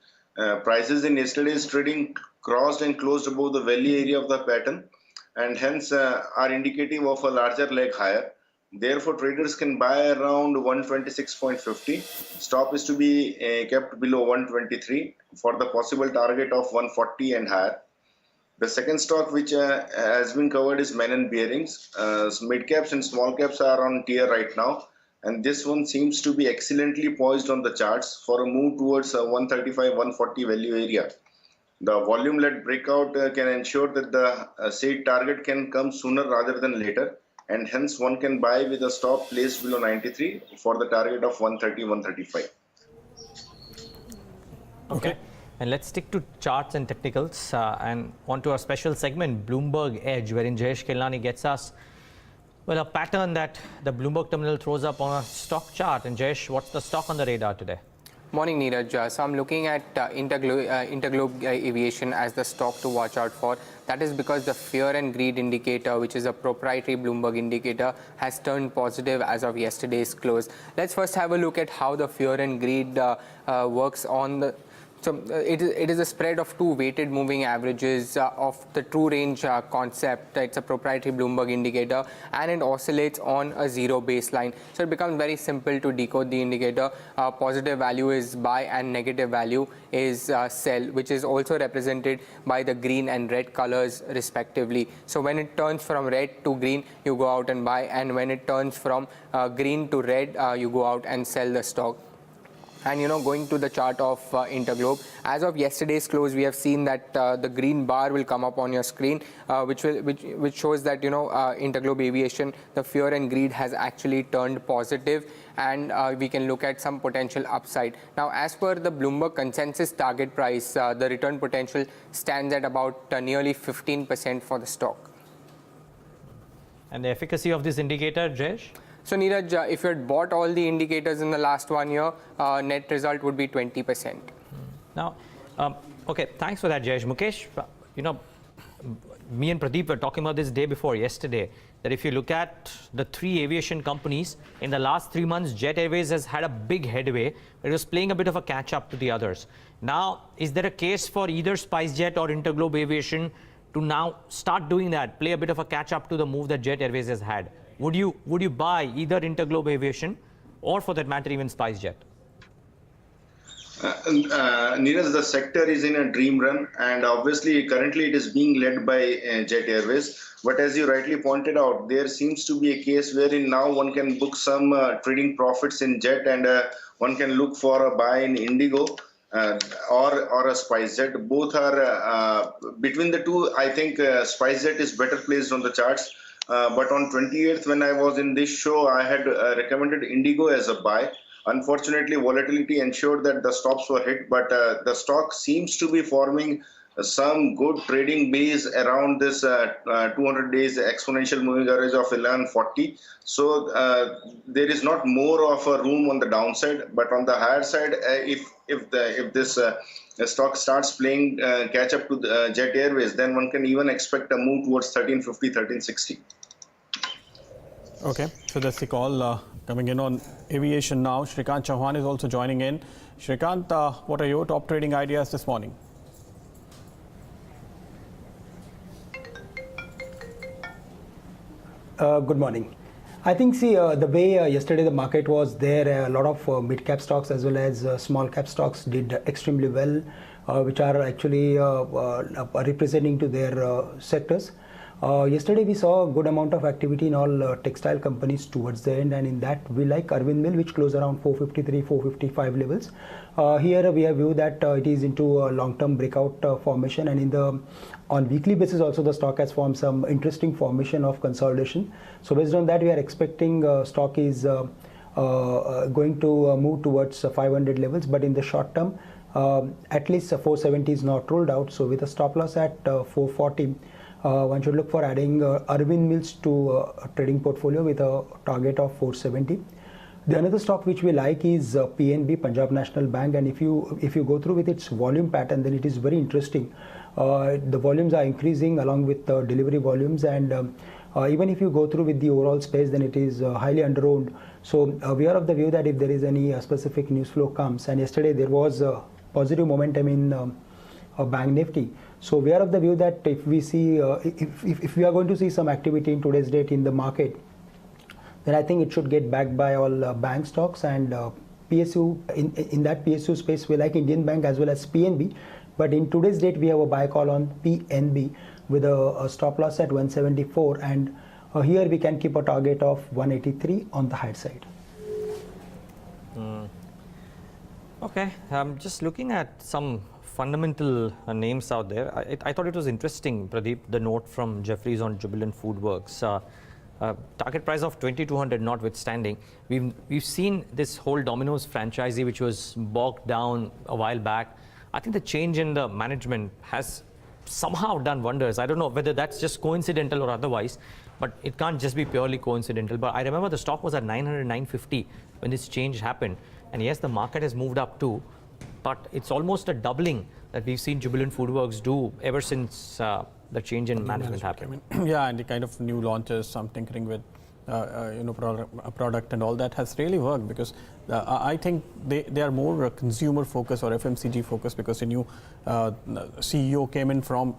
Prices in yesterday's trading crossed and closed above the valley area of the pattern, and hence are indicative of a larger leg higher. Therefore, traders can buy around 126.50. Stop is to be kept below 123 for the possible target of 140 and higher. The second stock which has been covered is Menon Bearings. Mid caps and small caps are on tier right now, and this one seems to be excellently poised on the charts for a move towards 135-140 value area. The volume-led breakout can ensure that the said target can come sooner rather than later, and hence one can buy with a stop placed below 93 for the target of 130-135. Okay. And let's stick to charts and technicals and onto our special segment, Bloomberg Edge, wherein Jayesh Kelani gets us, well, a pattern that the Bloomberg terminal throws up on a stock chart. And Jayesh, what's the stock on the radar today? Morning, Neeraj. So I'm looking at Interglobe Aviation as the stock to watch out for. That is because the fear and greed indicator, which is a proprietary Bloomberg indicator, has turned positive as of yesterday's close. Let's first have a look at how the fear and greed works on the... So it is a spread of two weighted moving averages of the true range concept. It's a proprietary Bloomberg indicator and it oscillates on a zero baseline. So it becomes very simple to decode the indicator. Positive value is buy and negative value is sell, which is also represented by the green and red colors respectively. So when it turns from red to green, you go out and buy, and when it turns from green to red, you go out and sell the stock. And going to the chart of Interglobe, as of yesterday's close, we have seen that the green bar will come up on your screen, which shows that Interglobe Aviation, the fear and greed has actually turned positive, and we can look at some potential upside. Now, as per the Bloomberg consensus target price, the return potential stands at about nearly 15% for the stock. And the efficacy of this indicator, Jayesh? So Neeraj, if you had bought all the indicators in the last 1 year, net result would be 20%. Now, okay, thanks for that, Jayesh. Mukesh, me and Pradeep were talking about this day before yesterday, that if you look at the three aviation companies, in the last 3 months, Jet Airways has had a big headway. It was playing a bit of a catch-up to the others. Now, is there a case for either SpiceJet or Interglobe Aviation to now start doing that, play a bit of a catch-up to the move that Jet Airways has had? Would you buy either Interglobe Aviation or, for that matter, even SpiceJet? Neeraj, the sector is in a dream run, and obviously currently it is being led by Jet Airways. But as you rightly pointed out, there seems to be a case wherein now one can book some trading profits in Jet, and one can look for a buy in Indigo or a SpiceJet. Both are between the two. I think SpiceJet is better placed on the charts. But on 28th, when I was in this show, I had recommended Indigo as a buy. Unfortunately, volatility ensured that the stops were hit, but the stock seems to be forming some good trading base around this 200 days exponential moving average of 1140. So there is not more of a room on the downside, but on the higher side, if this stock starts playing catch up to the Jet Airways, then one can even expect a move towards 1350, 1360. Okay, so that's the call coming in on aviation now. Shrikant Chouhan is also joining in. Shrikant, what are your top trading ideas this morning? Good morning. I think, the way yesterday the market was there, a lot of mid-cap stocks as well as small-cap stocks did extremely well, which are actually representing to their sectors. Yesterday we saw a good amount of activity in all textile companies towards the end, and in that we like Arvind Mill, which closed around 453, 455 levels. Here we have viewed that it is into a long-term breakout formation, and on weekly basis also the stock has formed some interesting formation of consolidation. So based on that, we are expecting stock is going to move towards 500 levels, but in the short term, at least 470 is not ruled out. So with a stop loss at 440, one should look for adding Arvind Mills to a trading portfolio with a target of 470. The another stock which we like is PNB, Punjab National Bank, and if you go through with its volume pattern, then it is very interesting. The volumes are increasing along with the delivery volumes, and even if you go through with the overall space, then it is highly underowned. So we are of the view that if there is any specific news flow comes, and yesterday there was positive momentum in Bank Nifty. So we are of the view that if we see, if we are going to see some activity in today's date in the market, then I think it should get backed by all bank stocks, and PSU. In that PSU space, we like Indian Bank as well as PNB. But in today's date, we have a buy call on PNB with a stop loss at 174, and here we can keep a target of 183 on the high side. Okay, I'm just looking at some fundamental names out there. I thought it was interesting, Pradeep, the note from Jefferies on Jubilant Foodworks. Target price of 2200 notwithstanding, we've seen this whole Domino's franchisee, which was bogged down a while back, I think the change in the management has somehow done wonders. I don't know whether that's just coincidental or otherwise, but it can't just be purely coincidental. But I remember the stock was at 900, 950 when this change happened. And yes, the market has moved up too, but it's almost a doubling that we've seen Jubilant FoodWorks do ever since the change in management happened. Yeah, and the kind of new launches, some tinkering with product and all that has really worked, because I think they are more consumer focused or FMCG focused, because the new CEO came in from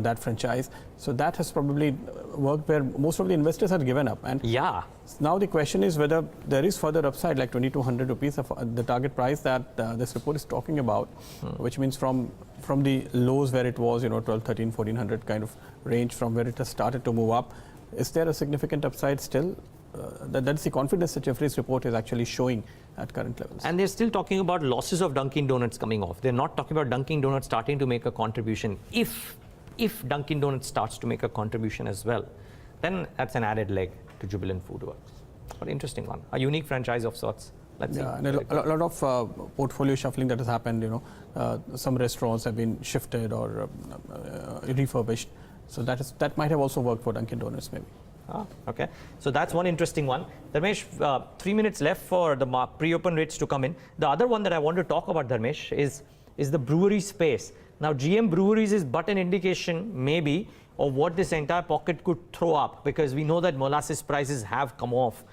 that franchise. So that has probably worked where most of the investors had given up. And yeah, now the question is whether there is further upside, like 2,200 rupees of the target price that this report is talking about, which means from the lows where it was, 12, 13, 1400 kind of range, from where it has started to move up. Is there a significant upside still? That's the confidence that Jeffrey's report is actually showing at current levels. And they're still talking about losses of Dunkin' Donuts coming off. They're not talking about Dunkin' Donuts starting to make a contribution. If Dunkin' Donuts starts to make a contribution as well, then that's an added leg to Jubilant FoodWorks. But interesting one, a unique franchise of sorts. Let's see. And a lot of portfolio shuffling that has happened. Some restaurants have been shifted or refurbished. So that might have also worked for Dunkin' Donuts, maybe. Okay. So that's one interesting one. Dharmesh, 3 minutes left for the pre-open rates to come in. The other one that I want to talk about, Dharmesh, is the brewery space. Now, GM Breweries is but an indication, maybe, of what this entire pocket could throw up, because we know that molasses prices have come off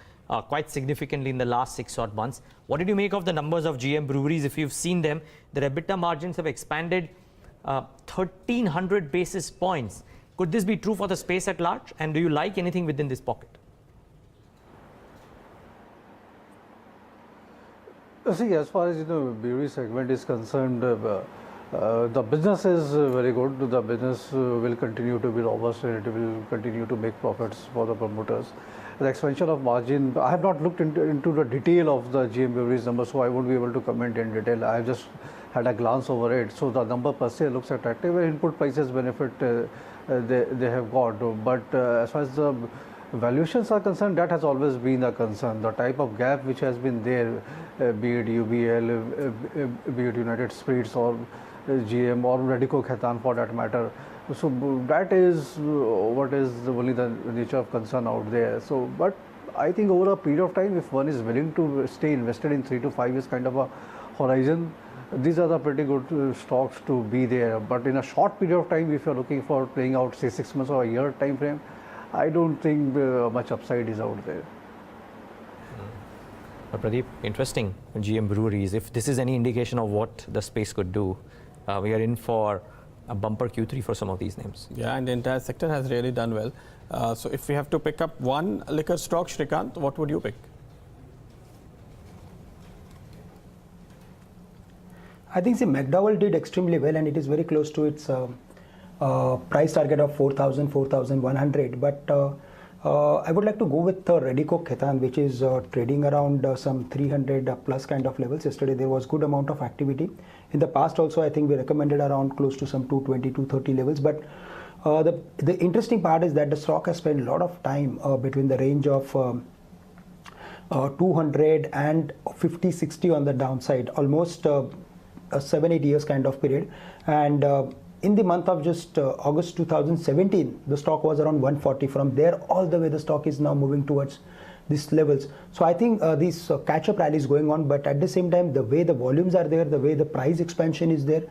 quite significantly in the last 6 odd months. What did you make of the numbers of GM Breweries? If you've seen them, their EBITDA margins have expanded 1,300 basis points. Could this be true for the space at large? And do you like anything within this pocket? See, as far as brewery segment is concerned, the business is very good. The business will continue to be robust, and it will continue to make profits for the promoters. The expansion of margin, I have not looked into the detail of the GM Breweries number, so I won't be able to comment in detail. I have just had a glance over it. So the number per se looks attractive, and input prices benefit they have got. But as far as the valuations are concerned, that has always been a concern. The type of gap which has been there, be it UBL, be it United Spirits or GM or Radico Khaitan for that matter. So that is what is only the nature of concern out there. So, but I think over a period of time, if one is willing to stay invested in 3 to 5 years kind of a horizon, these are the pretty good stocks to be there. But in a short period of time, if you're looking for playing out, say 6 months or a year time frame, I don't think much upside is out there. But Pradeep, interesting, GM Breweries. If this is any indication of what the space could do, we are in for a bumper Q3 for some of these names. Yeah, and the entire sector has really done well. So if we have to pick up one liquor stock, Shrikant, what would you pick? I think McDowell did extremely well, and it is very close to its price target of 4,000, 4,100. But I would like to go with Radico Khaitan, which is trading around some 300 plus kind of levels. Yesterday there was good amount of activity. In the past also, I think we recommended around close to some 220, 230 levels. But the interesting part is that the stock has spent a lot of time between the range of 200 and 50, 60 on the downside, almost 7-8 years kind of period. And in the month of just August 2017, the stock was around 140. From there all the way the stock is now moving towards these levels. So I think this catch-up rally is going on, but at the same time, the way the volumes are there, the way the price expansion is there,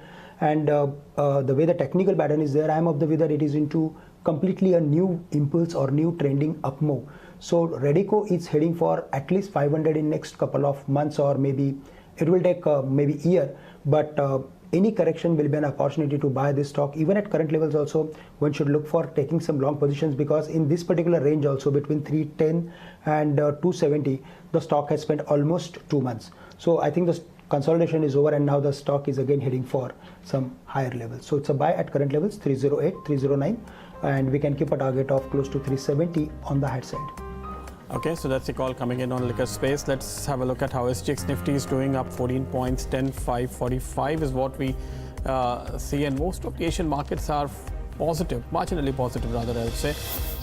and the way the technical pattern is there, I am of the view that it is into completely a new impulse or new trending up move. So Radico is heading for at least 500 in next couple of months, or maybe it will take maybe a year. But any correction will be an opportunity to buy this stock. Even at current levels also, one should look for taking some long positions, because in this particular range also between 310 and 270, the stock has spent almost 2 months. So I think the consolidation is over, and now the stock is again heading for some higher levels. So it's a buy at current levels, 308, 309, and we can keep a target of close to 370 on the high side. Okay, so that's the call coming in on liquor space. Let's have a look at how SGX Nifty is doing, up 14 points, 10,545 is what we see. And most of the Asian markets are positive, marginally positive rather, I would say.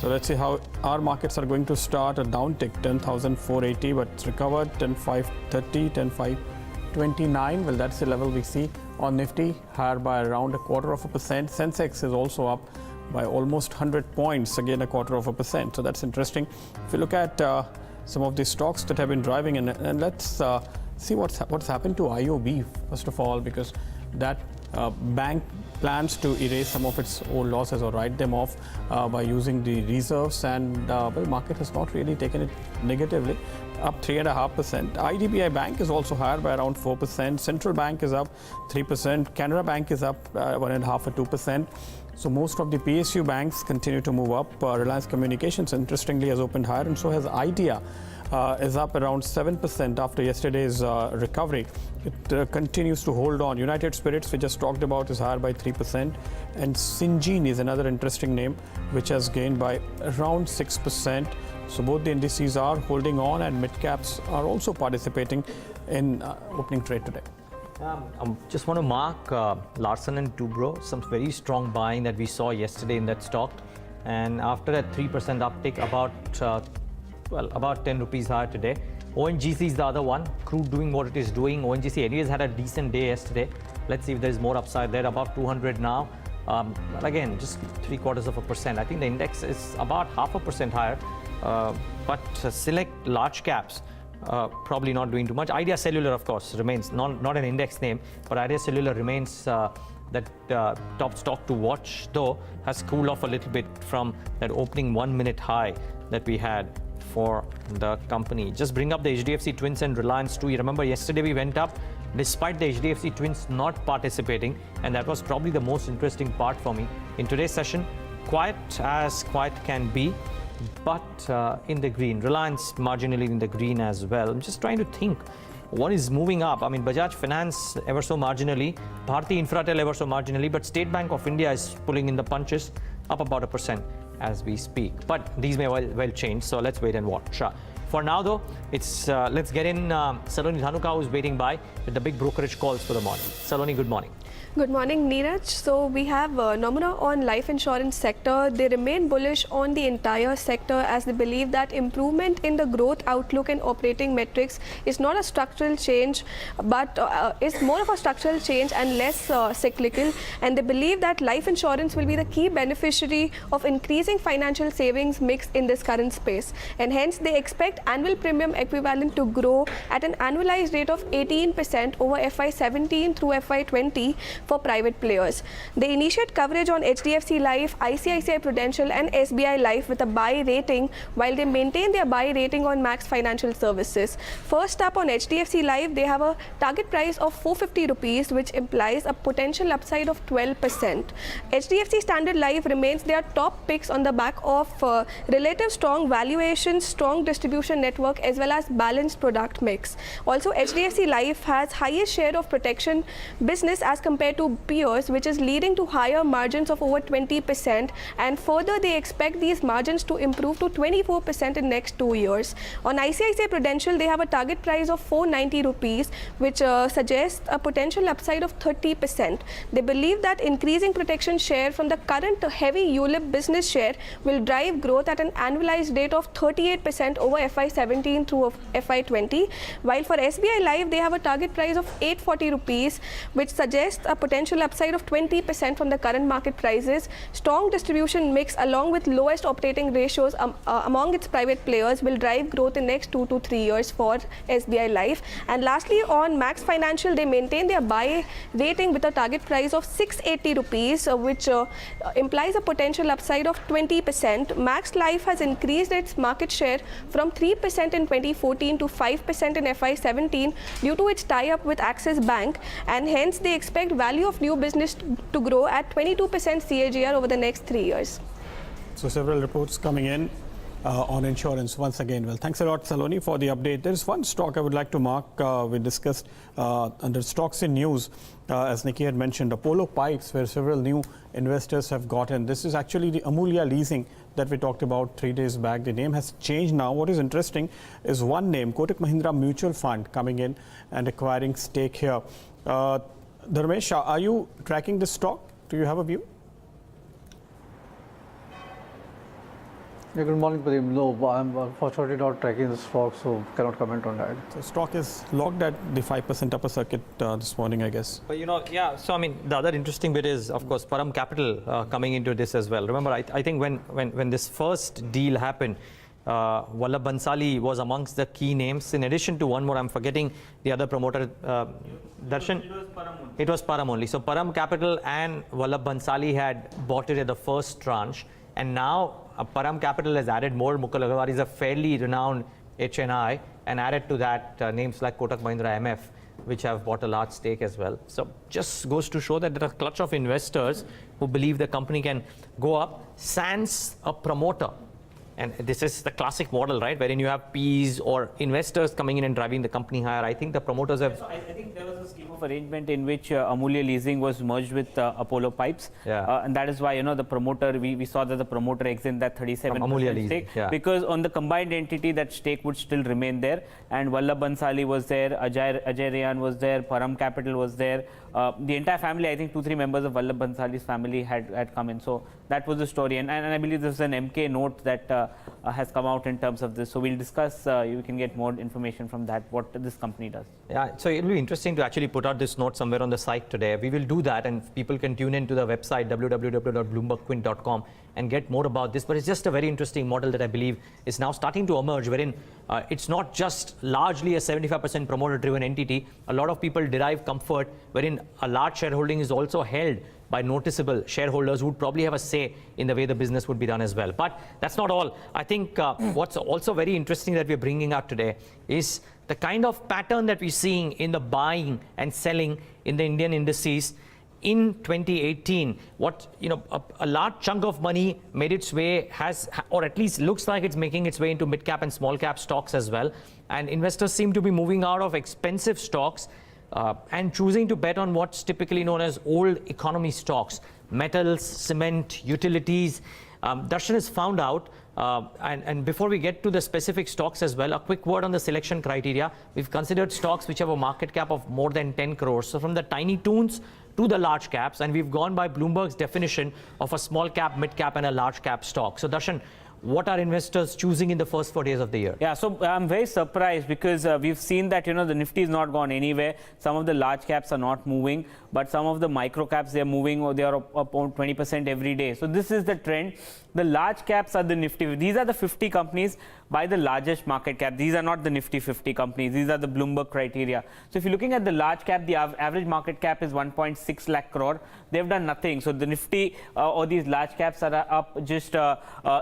So let's see how our markets are going to start. A downtick, 10,480, but it's recovered, 10,530, 10,529. Well, that's the level we see on Nifty, higher by around 0.25%. Sensex is also up by almost 100 points, again 0.25%. So that's interesting. If you look at some of the stocks that have been driving, and let's see what's happened to IOB first of all, because that bank plans to erase some of its old losses or write them off by using the reserves, and well, market has not really taken it negatively, up 3.5%. IDBI Bank is also higher by around 4%. Central Bank is up 3%. Canara Bank is up 1.5 or 2%. So most of the PSU banks continue to move up. Reliance Communications, interestingly, has opened higher, and so has Idea. Is up around 7% after yesterday's recovery. It continues to hold on. United Spirits, we just talked about, is higher by 3%. And Syngene is another interesting name, which has gained by around 6%. So both the indices are holding on, and mid-caps are also participating in opening trade today. I just want to mark Larsen and Toubro, some very strong buying that we saw yesterday in that stock. And after that 3% uptick, about 10 rupees higher today. ONGC is the other one. Crude doing what it is doing. ONGC anyways had a decent day yesterday. Let's see if there's more upside there. Above 200 now. But again, just 0.75%. I think the index is about 0.5% higher. But select large caps, probably not doing too much. Idea Cellular, of course, remains not an index name, but Idea Cellular remains that top stock to watch, though has cooled off a little bit from that opening 1 minute high that we had for the company. Just bring up the HDFC Twins and Reliance too. You remember yesterday we went up despite the HDFC Twins not participating, and that was probably the most interesting part for me. In today's session, quiet as quiet can be, but in the green. Reliance marginally in the green as well. I'm just trying to think what is moving up. I mean, Bajaj Finance ever so marginally, Bharti Infratel ever so marginally, but State Bank of India is pulling in the punches, up about 1% as we speak. But these may well change, so let's wait and watch. For now, though, it's let's get in Saloni Dhanuka, who's waiting by with the big brokerage calls for the morning. Saloni, good morning. Good morning, Neeraj. So we have Nomura on life insurance sector. They remain bullish on the entire sector as they believe that improvement in the growth outlook and operating metrics is not a structural change, but is more of a structural change and less cyclical. And they believe that life insurance will be the key beneficiary of increasing financial savings mix in this current space. And hence, they expect annual premium equivalent to grow at an annualized rate of 18% over FY17 through FY20 for private players. They initiate coverage on HDFC Life, ICICI Prudential and SBI Life with a buy rating, while they maintain their buy rating on Max Financial Services. First up on HDFC Life, they have a target price of 450 rupees, which implies a potential upside of 12%. HDFC Standard Life remains their top picks on the back of relative strong valuations, strong distribution network as well as balanced product mix. Also, HDFC Life has highest share of protection business as compared to peers, which is leading to higher margins of over 20%, and further they expect these margins to improve to 24% in next 2 years. On ICICI Prudential, they have a target price of 490 rupees, which suggests a potential upside of 30%. They believe that increasing protection share from the current heavy ULIP business share will drive growth at an annualized rate of 38% over FY17 through FY20, while for SBI Life, they have a target price of 840 rupees, which suggests a potential upside of 20% from the current market prices. Strong distribution mix along with lowest operating ratios among its private players will drive growth in next 2 to 3 years for SBI Life. And lastly, on Max Financial, they maintain their buy rating with a target price of 680 rupees, which implies a potential upside of 20%. Max Life has increased its market share from 3% in 2014 to 5% in FY17 due to its tie-up with Axis Bank, and hence they expect value of new business to grow at 22% CAGR over the next 3 years. So several reports coming in on insurance once again. Well, thanks a lot, Saloni, for the update. There is one stock I would like to mark. We discussed under stocks in news, as Nikki had mentioned, Apollo Pipes, where several new investors have gotten. This is actually the Amulya leasing that we talked about 3 days back. The name has changed now. What is interesting is one name, Kotak Mahindra Mutual Fund, coming in and acquiring stake here. Dharmesh, are you tracking this stock? Do you have a view? Yeah, good morning, Pradeep. No, I'm unfortunately not tracking the stock, so cannot comment on that. So stock is locked at the 5% upper circuit this morning, I guess. But yeah, so I mean, the other interesting bit is, of course, Param Capital coming into this as well. Remember, I think when this first deal happened, Vallabh Bhansali was amongst the key names. In addition to one more, I'm forgetting the other promoter, Darshan. It was Param only. So Param Capital and Vallabh Bhansali had bought it at the first tranche. And now Param Capital has added more. Mukul Agarwal is a fairly renowned HNI, and added to that names like Kotak Mahindra MF, which have bought a large stake as well. So just goes to show that there are a clutch of investors who believe the company can go up, sans a promoter. And this is the classic model, right, wherein you have Ps or investors coming in and driving the company higher. I think the promoters have... So I think there was a scheme of arrangement in which Amulya Leasing was merged with Apollo Pipes. Yeah. And that is why, the promoter, we saw that the promoter exited that 37% stake. Yeah. Because on the combined entity, that stake would still remain there. And Vallabh Bhansali was there, Ajay Rayan was there, Param Capital was there. The entire family, I think 2-3 members of Vallabh Bhansali's family had come in. So that was the story. And I believe there's an MK note that has come out in terms of this. So we'll discuss, you can get more information from that, what this company does. Yeah, so it'll be interesting to actually put out this note somewhere on the site today. We will do that, and people can tune into the website www.bloombergquint.com and get more about this. But it's just a very interesting model that I believe is now starting to emerge, wherein it's not just largely a 75% promoter-driven entity. A lot of people derive comfort wherein a large shareholding is also held by noticeable shareholders who would probably have a say in the way the business would be done as well. But that's not all. I think what's also very interesting that we're bringing out today is the kind of pattern that we're seeing in the buying and selling in the Indian indices. In 2018, a large chunk of money made its way, or at least looks like it's making its way into mid-cap and small-cap stocks as well. And investors seem to be moving out of expensive stocks and choosing to bet on what's typically known as old economy stocks, metals, cement, utilities. Darshan has found out, and before we get to the specific stocks as well, a quick word on the selection criteria. We've considered stocks which have a market cap of more than 10 crores. So from the tiny toons to the large caps, and we've gone by Bloomberg's definition of a small cap, mid cap, and a large cap stock. So Darshan, what are investors choosing in the first 4 days of the year? Yeah, so I'm very surprised because we've seen that, the Nifty is not gone anywhere. Some of the large caps are not moving, but some of the micro caps, they're moving, or they are up 20% every day. So this is the trend. The large caps are the Nifty. These are the 50 companies by the largest market cap. These are not the Nifty 50 companies. These are the Bloomberg criteria. So if you're looking at the large cap, the average market cap is 1.6 lakh crore. They've done nothing. So the Nifty or these large caps are up just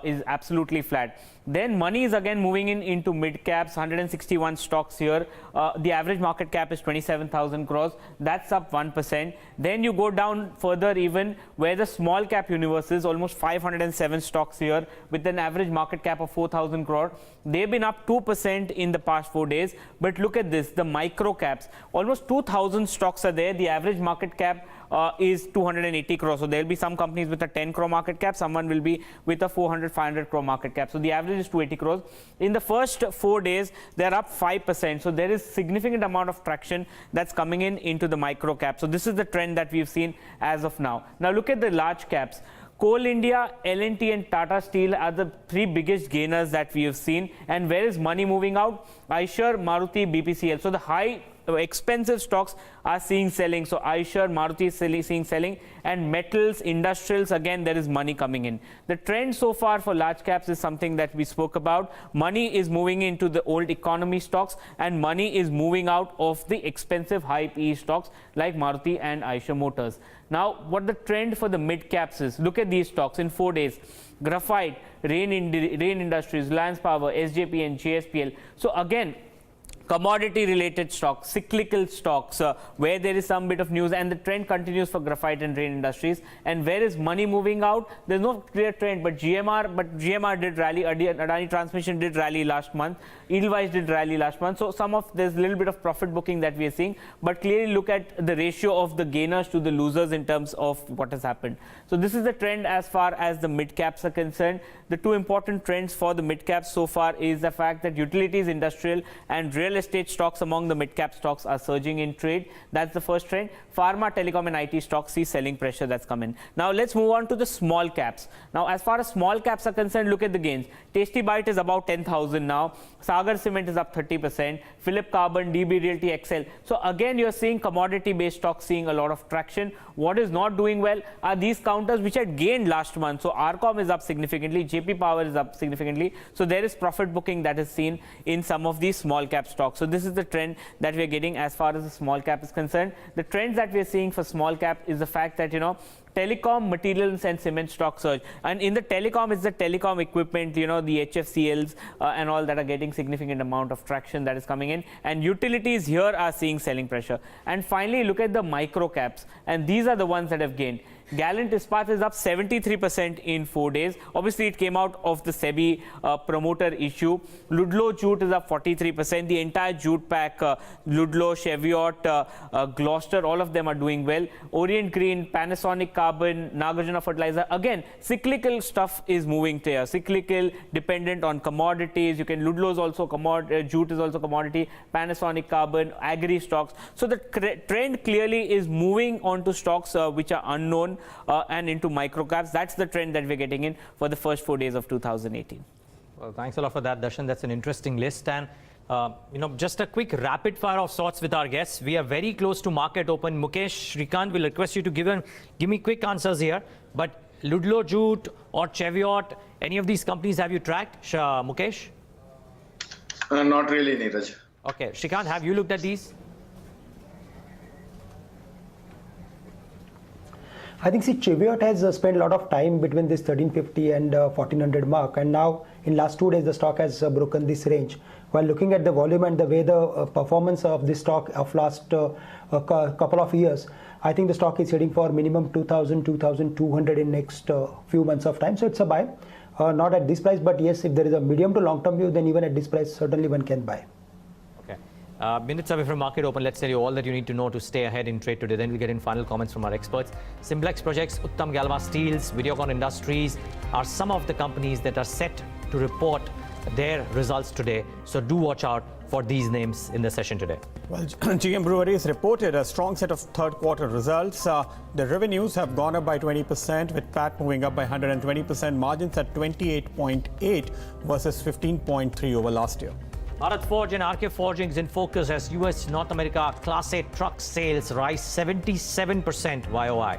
is absolutely flat. Then money is again moving into mid caps, 161 stocks here. The average market cap is 27,000 crores. That's up 1%. Then you go down further even where the small cap universe is, almost 507 stocks here with an average market cap of 4,000 crore. They've been up 2% in the past 4 days. But look at this, the micro caps, almost 2,000 stocks are there. The average market cap is 280 crores. So there'll be some companies with a 10 crore market cap, someone will be with a 400, 500 crore market cap. So the average is 280 crores. In the first 4 days, they're up 5%. So there is significant amount of traction that's coming into the micro cap. So this is the trend that we've seen as of now. Now look at the large caps. Coal India, L&T and Tata Steel are the 3 biggest gainers that we have seen. And where is money moving out? Eicher, Maruti, BPCL. So the high expensive stocks are seeing selling. So Eicher, Maruti is seeing selling, and metals, industrials, again there is money coming in. The trend so far for large caps is something that we spoke about. Money is moving into the old economy stocks, and money is moving out of the expensive high PE stocks like Maruti and Eicher Motors. Now what the trend for the mid caps is, look at these stocks in 4 days. Graphite, Rain Industries, Reliance Power, SJP and JSPL. So again, commodity related stocks, cyclical stocks, where there is some bit of news, and the trend continues for Graphite and Rain Industries. And where is money moving out? There's no clear trend, but GMR did rally. Adani Transmission did rally last month. Edelweiss did rally last month. So there's a little bit of profit booking that we are seeing, but clearly look at the ratio of the gainers to the losers in terms of what has happened. So this is the trend as far as the mid caps are concerned. The 2 important trends for the mid caps so far is the fact that utilities, industrial and real estate stocks among the mid-cap stocks are surging in trade. That's the first trend. Pharma, telecom and IT stocks see selling pressure that's come in. Now let's move on to the small caps. Now as far as small caps are concerned, look at the gains. Tasty Bite is about 10,000 now. Sagar Cement is up 30%. Philip Carbon, DB Realty, Excel. So again, you're seeing commodity-based stocks seeing a lot of traction. What is not doing well are these counters which had gained last month. So Arcom is up significantly, JP Power is up significantly. So there is profit booking that is seen in some of these small cap stocks. So this is the trend that we are getting as far as the small cap is concerned. The trends that we are seeing for small cap is the fact that, telecom, materials and cement stock surge. And in the telecom, it's the telecom equipment, the HFCLs and all that are getting significant amount of traction that is coming in. And utilities here are seeing selling pressure. And finally, look at the micro caps. And these are the ones that have gained. Gallant Ispat is up 73% in 4 days. Obviously, it came out of the SEBI promoter issue. Ludlow Jute is up 43%. The entire jute pack, Ludlow, Cheviot, Gloucester, all of them are doing well. Orient Green, Panasonic Carbon, Nagarjuna Fertilizer. Again, cyclical stuff is moving there. Cyclical, dependent on commodities. Ludlow is also commodity, jute is also commodity, Panasonic Carbon, agri stocks. So the trend clearly is moving onto stocks which are unknown. And into micro caps. That's the trend that we're getting in for the first 4 days of 2018. Well, thanks a lot for that, Darshan. That's an interesting list. And, just a quick rapid fire of sorts with our guests. We are very close to market open. Mukesh, Shrikant, will request you to give me quick answers here. But Ludlow Jute or Cheviot, any of these companies have you tracked, Mukesh? Not really, Neeraj. Okay. Shrikant, have you looked at these? I think Cheviot has spent a lot of time between this 1350 and 1400 mark, and now in last 2 days the stock has broken this range. While looking at the volume and the way the performance of this stock of last couple of years, I think the stock is heading for minimum 2000, 2200 in next few months of time. So it's a buy, not at this price, but yes, if there is a medium to long term view, then even at this price certainly one can buy. Minutes away from market open, let's tell you all that you need to know to stay ahead in trade today. Then we'll get in final comments from our experts. Simplex Projects, Uttam Galva Steels, Videocon Industries are some of the companies that are set to report their results today. So do watch out for these names in the session today. Well, GM Breweries reported a strong set of third quarter results. The revenues have gone up by 20%, with PAT moving up by 120%, margins at 28.8 versus 15.3 over last year. Bharat Forge and RK Forgings in focus as US North America Class 8 truck sales rise 77% YOI.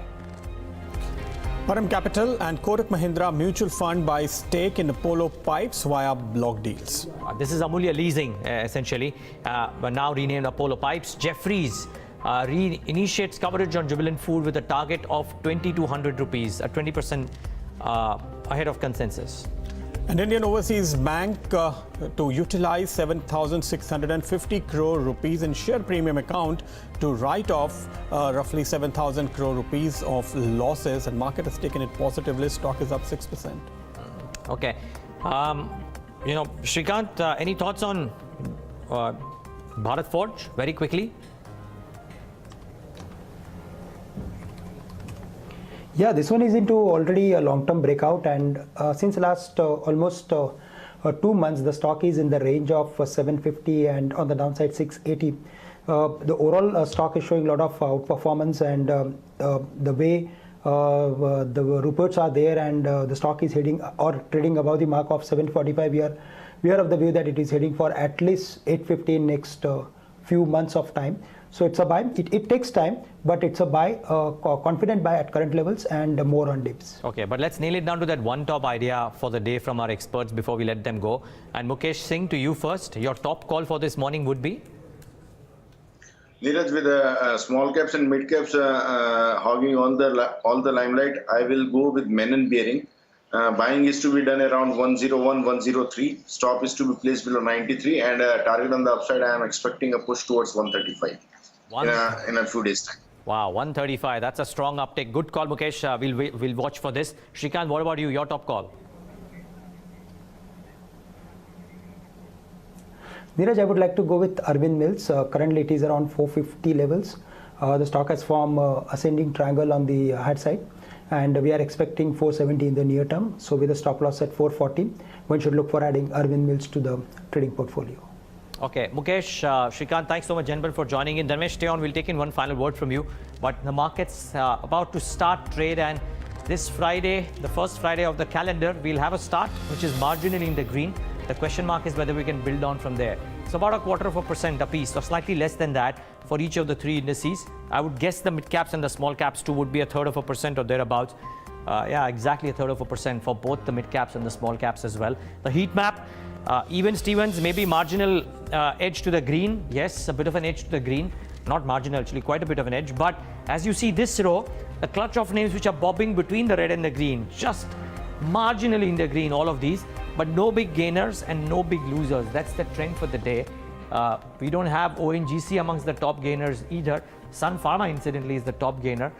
Param Capital and Kotak Mahindra Mutual Fund buy stake in Apollo Pipes via block deals. This is Amulya Leasing, essentially, but now renamed Apollo Pipes. Jeffries initiates coverage on Jubilant Food with a target of 2,200 rupees, 20% ahead of consensus. And Indian Overseas Bank to utilize 7,650 crore rupees in share premium account to write off roughly 7,000 crore rupees of losses, and market has taken it positively. Stock is up 6%. Okay. Shrikant, any thoughts on Bharat Forge very quickly? Yeah, this one is into already a long-term breakout, and since last almost 2 months, the stock is in the range of 750 and on the downside 680. The overall stock is showing a lot of outperformance, and the way the reports are there, and the stock is heading or trading above the mark of 745. We are of the view that it is heading for at least 850 in next few months of time. So it's a buy. It takes time, but it's a buy, confident buy at current levels and more on dips. Okay, but let's nail it down to that one top idea for the day from our experts before we let them go. And Mukesh Singh, to you first. Your top call for this morning would be? Neeraj, with small caps and mid caps hogging all the limelight, I will go with Menon Bearing. Buying is to be done around 101, 103. Stop is to be placed below 93, and target on the upside, I am expecting a push towards 135 in a few days' time. Wow, 135. That's a strong uptick. Good call, Mukesh. We'll watch for this. Shrikant, what about you? Your top call? Neeraj, I would like to go with Arvind Mills. Currently, it is around 450 levels. The stock has formed ascending triangle on the high side, and we are expecting 470 in the near term. So with a stop loss at 440, one should look for adding Arvind Mills to the trading portfolio. Okay, Mukesh, Shrikant, thanks so much, gentlemen, for joining in. Dharmesh, stay on. We'll take in one final word from you. But the market's about to start trade, and this Friday, the first Friday of the calendar, we'll have a start which is marginally in the green. The question mark is whether we can build on from there. It's about 0.25% apiece, or slightly less than that for each of the three indices. I would guess the mid caps and the small caps too would be 0.33% or thereabouts. Yeah, exactly 0.33% for both the mid caps and the small caps as well. The heat map, even Stevens, maybe marginal edge to the green. Yes, a bit of an edge to the green. Not marginal, actually, quite a bit of an edge. But as you see this row, a clutch of names which are bobbing between the red and the green, just marginally in the green, all of these, but no big gainers and no big losers. That's the trend for the day. We don't have ONGC amongst the top gainers either. Sun Pharma, incidentally, is the top gainer,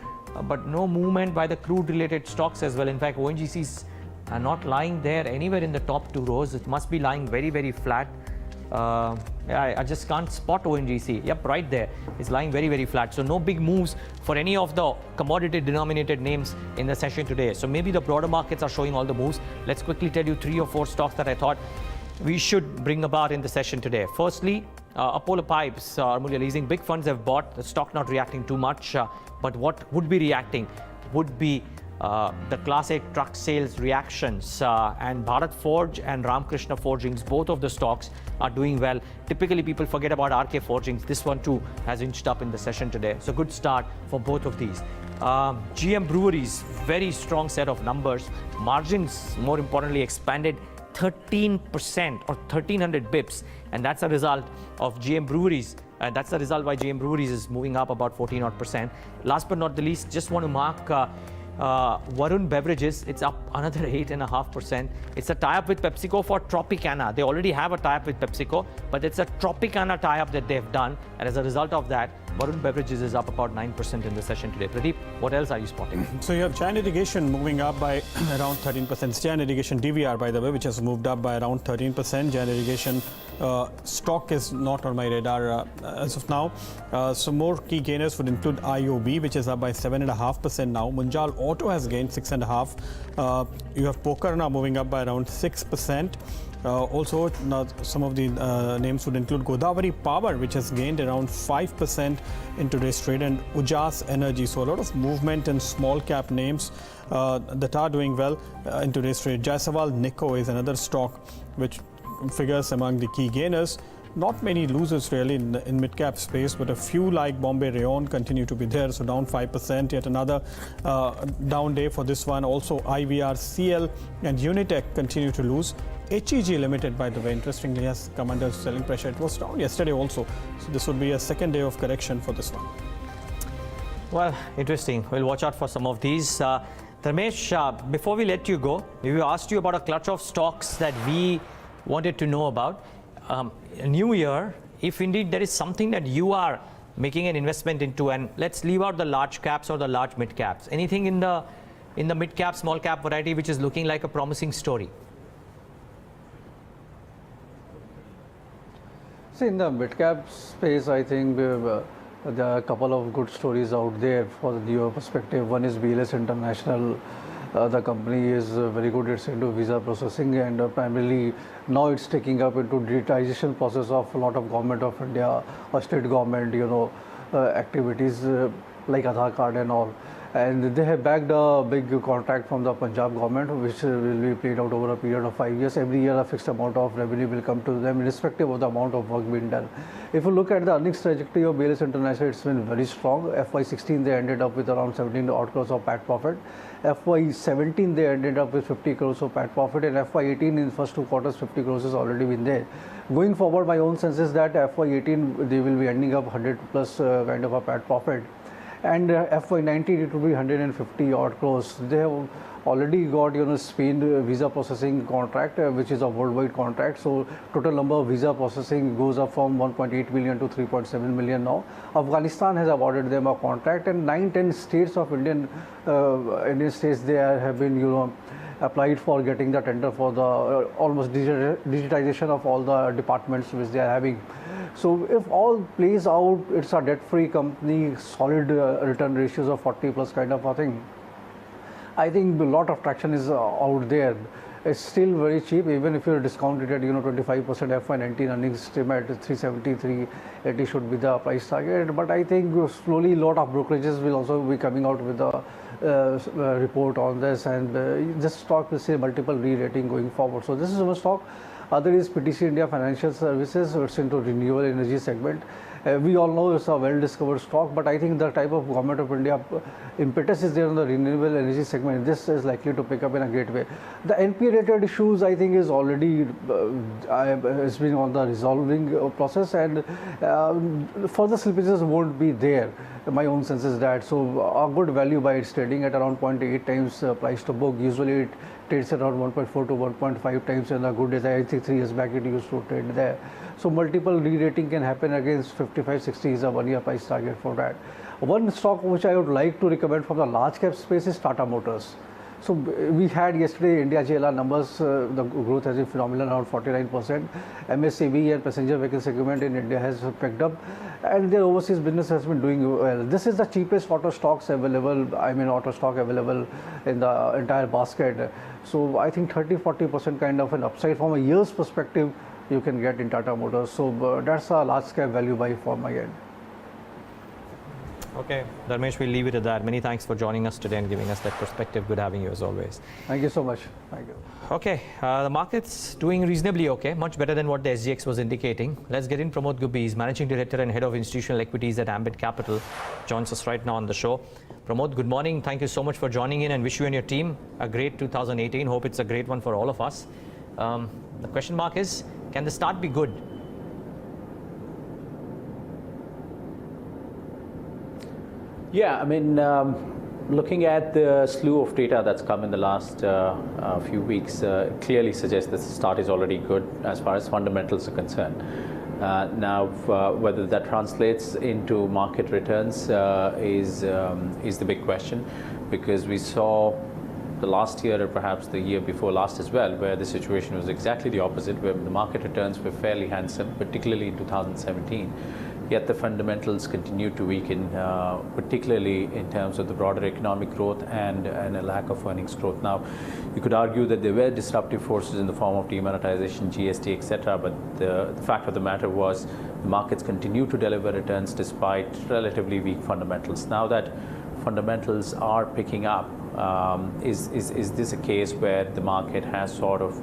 but no movement by the crude-related stocks as well. In fact, ONGCs are not lying there anywhere in the top two rows. It must be lying very, very flat. I just can't spot ONGC. Yep, right there. It's lying very, very flat. So no big moves for any of the commodity denominated names in the session today. So maybe the broader markets are showing all the moves. Let's quickly tell you 3 or 4 stocks that I thought we should bring about in the session today. Firstly, Apollo Pipes, Armulia Leasing. Big funds have bought. The stock not reacting too much. But what would be reacting would be the Class 8 truck sales reactions, and Bharat Forge and Ramkrishna Forgings, both of the stocks are doing well. Typically people forget about RK Forgings. This one too has inched up in the session today. So good start for both of these. GM Breweries, very strong set of numbers. Margins, more importantly, expanded 13% or 1300 bips, and that's a result of GM Breweries. That's the result why GM Breweries is moving up about 14%. Last but not the least, just want to mark Varun Beverages. It's up another 8.5%. It's a tie-up with PepsiCo for Tropicana. They already have a tie-up with PepsiCo, but it's a Tropicana tie-up that they've done, and as a result of that, Varun Beverages is up about 9% in the session today. Pradeep, what else are you spotting? So you have China Irrigation moving up by around 13%. China Irrigation DVR, by the way, which has moved up by around 13%. China Irrigation stock is not on my radar as of now. Some more key gainers would include IOB, which is up by 7.5% now. Munjal Auto has gained 6.5%. You have Pokarna moving up by around 6%. Also, some of the names would include Godavari Power, which has gained around 5% in today's trade, and Ujas Energy. So a lot of movement in small cap names that are doing well in today's trade. Jaisawal Nico is another stock which figures among the key gainers. Not many losers really in mid-cap space, but a few like Bombay Rayon continue to be there, so down 5%. Yet another down day for this one. Also, IVR, CL and Unitech continue to lose. HEG Limited, by the way, interestingly, has come under selling pressure. It was down yesterday also, so this would be a second day of correction for this one. Well, interesting. We'll watch out for some of these. Dharmesh, before we let you go, we asked you about a clutch of stocks that we wanted to know about. New year, if indeed there is something that you are making an investment into, and let's leave out the large caps or the large mid caps, anything in the mid cap, small cap variety which is looking like a promising story? See, in the mid cap space, I think there are a couple of good stories out there for the newer perspective. One is BLS International. The company is very good. It's into visa processing, and primarily now it's taking up into digitization process of a lot of government of India or state government, activities like Aadhaar card and all. And they have bagged a big contract from the Punjab government, which will be paid out over a period of 5 years. Every year, a fixed amount of revenue will come to them, irrespective of the amount of work being done. If you look at the earnings trajectory of BLS International, it's been very strong. FY16, they ended up with around 17 odd crores of PAT profit. FY17, they ended up with 50 crores of PAT profit, and FY18 in the first 2 quarters, 50 crores has already been there. Going forward, my own sense is that FY18, they will be ending up 100 plus kind of a PAT profit. And FY19, it will be 150 odd crores. They have already got Spain visa processing contract, which is a worldwide contract. So total number of visa processing goes up from 1.8 million to 3.7 million now. Afghanistan has awarded them a contract, and 9-10 states of Indian states they have been applied for getting the tender for the almost digitization of all the departments which they are having. So if all plays out, it's a debt-free company, solid return ratios of 40 plus kind of a thing. I think a lot of traction is out there. it's still very cheap, even if you discount it at 25% FY19 earnings estimate 370, 380 should be the price target. But I think slowly a lot of brokerages will also be coming out with a report on this, and this stock will see multiple re-rating going forward. So this is one stock. Other is PTC India Financial Services. It's into renewable energy segment. We all know it's a well-discovered stock, but I think the type of government of India impetus is there on the renewable energy segment. This is likely to pick up in a great way. The NPA-related issues, I think, is already has been on the resolving process, and further slippages won't be there. My own sense is that. So a good value by its trading at around 0.8 times price to book. Usually it trades around 1.4 to 1.5 times in a good days. I think 3 years back it used to trade there. So multiple re-rating can happen against 55-60 is a 1 year price target for that. One stock which I would like to recommend from the large cap space is Tata Motors. So we had yesterday India JLR numbers, the growth has been phenomenal, around 49%. MSCV and passenger vehicle segment in India has picked up, and their overseas business has been doing well. This is the cheapest auto stocks available, auto stock available in the entire basket. So I think 30-40% kind of an upside from a year's perspective you can get in Tata Motors. So that's a large cap value buy for my end. Okay, Dharmesh, we'll leave it at that. Many thanks for joining us today and giving us that perspective. Good having you as always. Thank you so much. Thank you. Okay, the market's doing reasonably okay, much better than what the SGX was indicating. Let's get in Pramod Gubbi. He's Managing Director and Head of Institutional Equities at Ambit Capital. Joins us right now on the show. Pramod, good morning. Thank you so much for joining in, and wish you and your team a great 2018. Hope it's a great one for all of us. The question mark is, can the start be good? Yeah, I mean, looking at the slew of data that's come in the last few weeks clearly suggests that the start is already good as far as fundamentals are concerned. Now, whether that translates into market returns is the big question, because we saw the last year or perhaps the year before last as well, where the situation was exactly the opposite, where the market returns were fairly handsome, particularly in 2017. Yet the fundamentals continue to weaken, particularly in terms of the broader economic growth and a lack of earnings growth. Now, you could argue that there were disruptive forces in the form of demonetization, GST, etc. But the fact of the matter was the markets continue to deliver returns despite relatively weak fundamentals. Now that fundamentals are picking up, is this a case where the market has sort of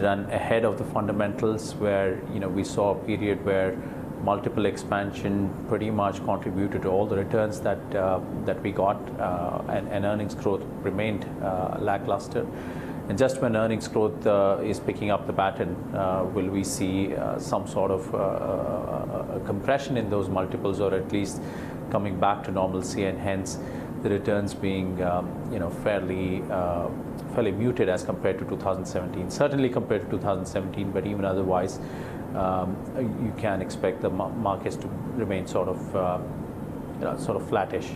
run ahead of the fundamentals, where we saw a period where multiple expansion pretty much contributed to all the returns that we got, and earnings growth remained lackluster. And just when earnings growth is picking up the pattern, will we see some sort of a compression in those multiples, or at least coming back to normalcy, and hence the returns being fairly muted as compared to 2017. Certainly compared to 2017, but even otherwise, you can expect the markets to remain sort of flattish.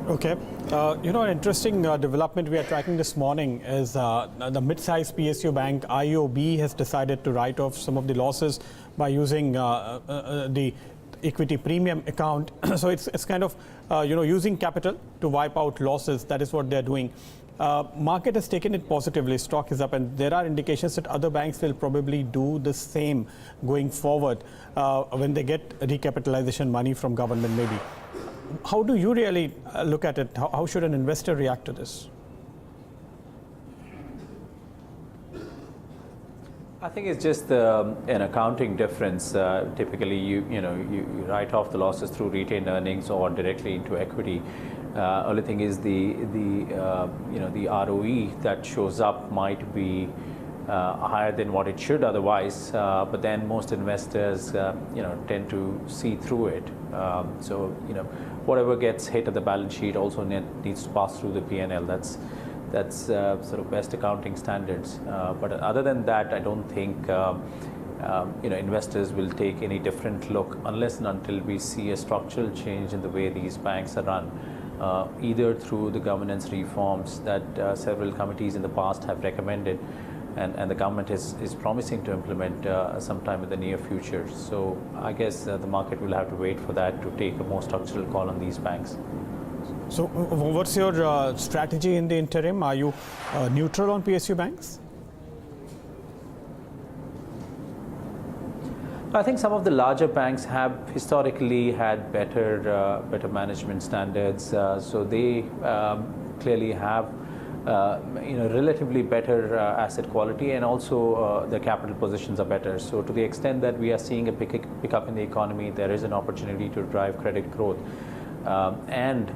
Okay. An interesting development we are tracking this morning is the mid-sized PSU bank IOB has decided to write off some of the losses by using the equity premium account. So it's kind of using capital to wipe out losses. That is what they're doing. Market has taken it positively. Stock is up, and there are indications that other banks will probably do the same going forward when they get recapitalization money from government maybe. How do you really look at it? How should an investor react to this? I think it's just an accounting difference. Typically, you write off the losses through retained earnings or directly into equity. Only thing is the ROE that shows up might be higher than what it should otherwise, but then most investors tend to see through it. So whatever gets hit at the balance sheet also needs to pass through the P&L. That's sort of best accounting standards. But other than that, I don't think investors will take any different look unless and until we see a structural change in the way these banks are run, either through the governance reforms that several committees in the past have recommended, and the government is promising to implement sometime in the near future. So I guess the market will have to wait for that to take a more structural call on these banks. So what's your strategy in the interim? Are you neutral on PSU banks? I think some of the larger banks have historically had better management standards, so they clearly have relatively better asset quality, and also the capital positions are better. So to the extent that we are seeing a pickup in the economy, there is an opportunity to drive credit growth. And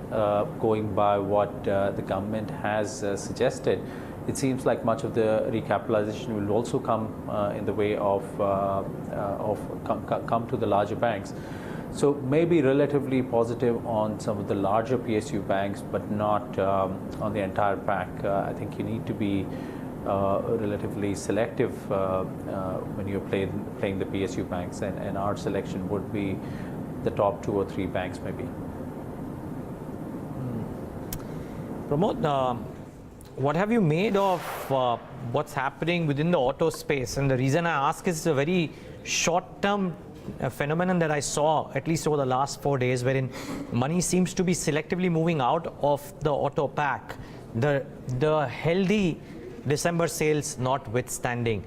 going by what the government has suggested, it seems like much of the recapitalization will also come in the way of come to the larger banks. So maybe relatively positive on some of the larger PSU banks, but not on the entire pack. I think you need to be relatively selective when you're playing the PSU banks, and our selection would be the top 2 or 3 banks maybe. Pramod, what have you made of what's happening within the auto space? And the reason I ask is a very short-term phenomenon that I saw, at least over the last 4 days, wherein money seems to be selectively moving out of the auto pack, the healthy December sales notwithstanding.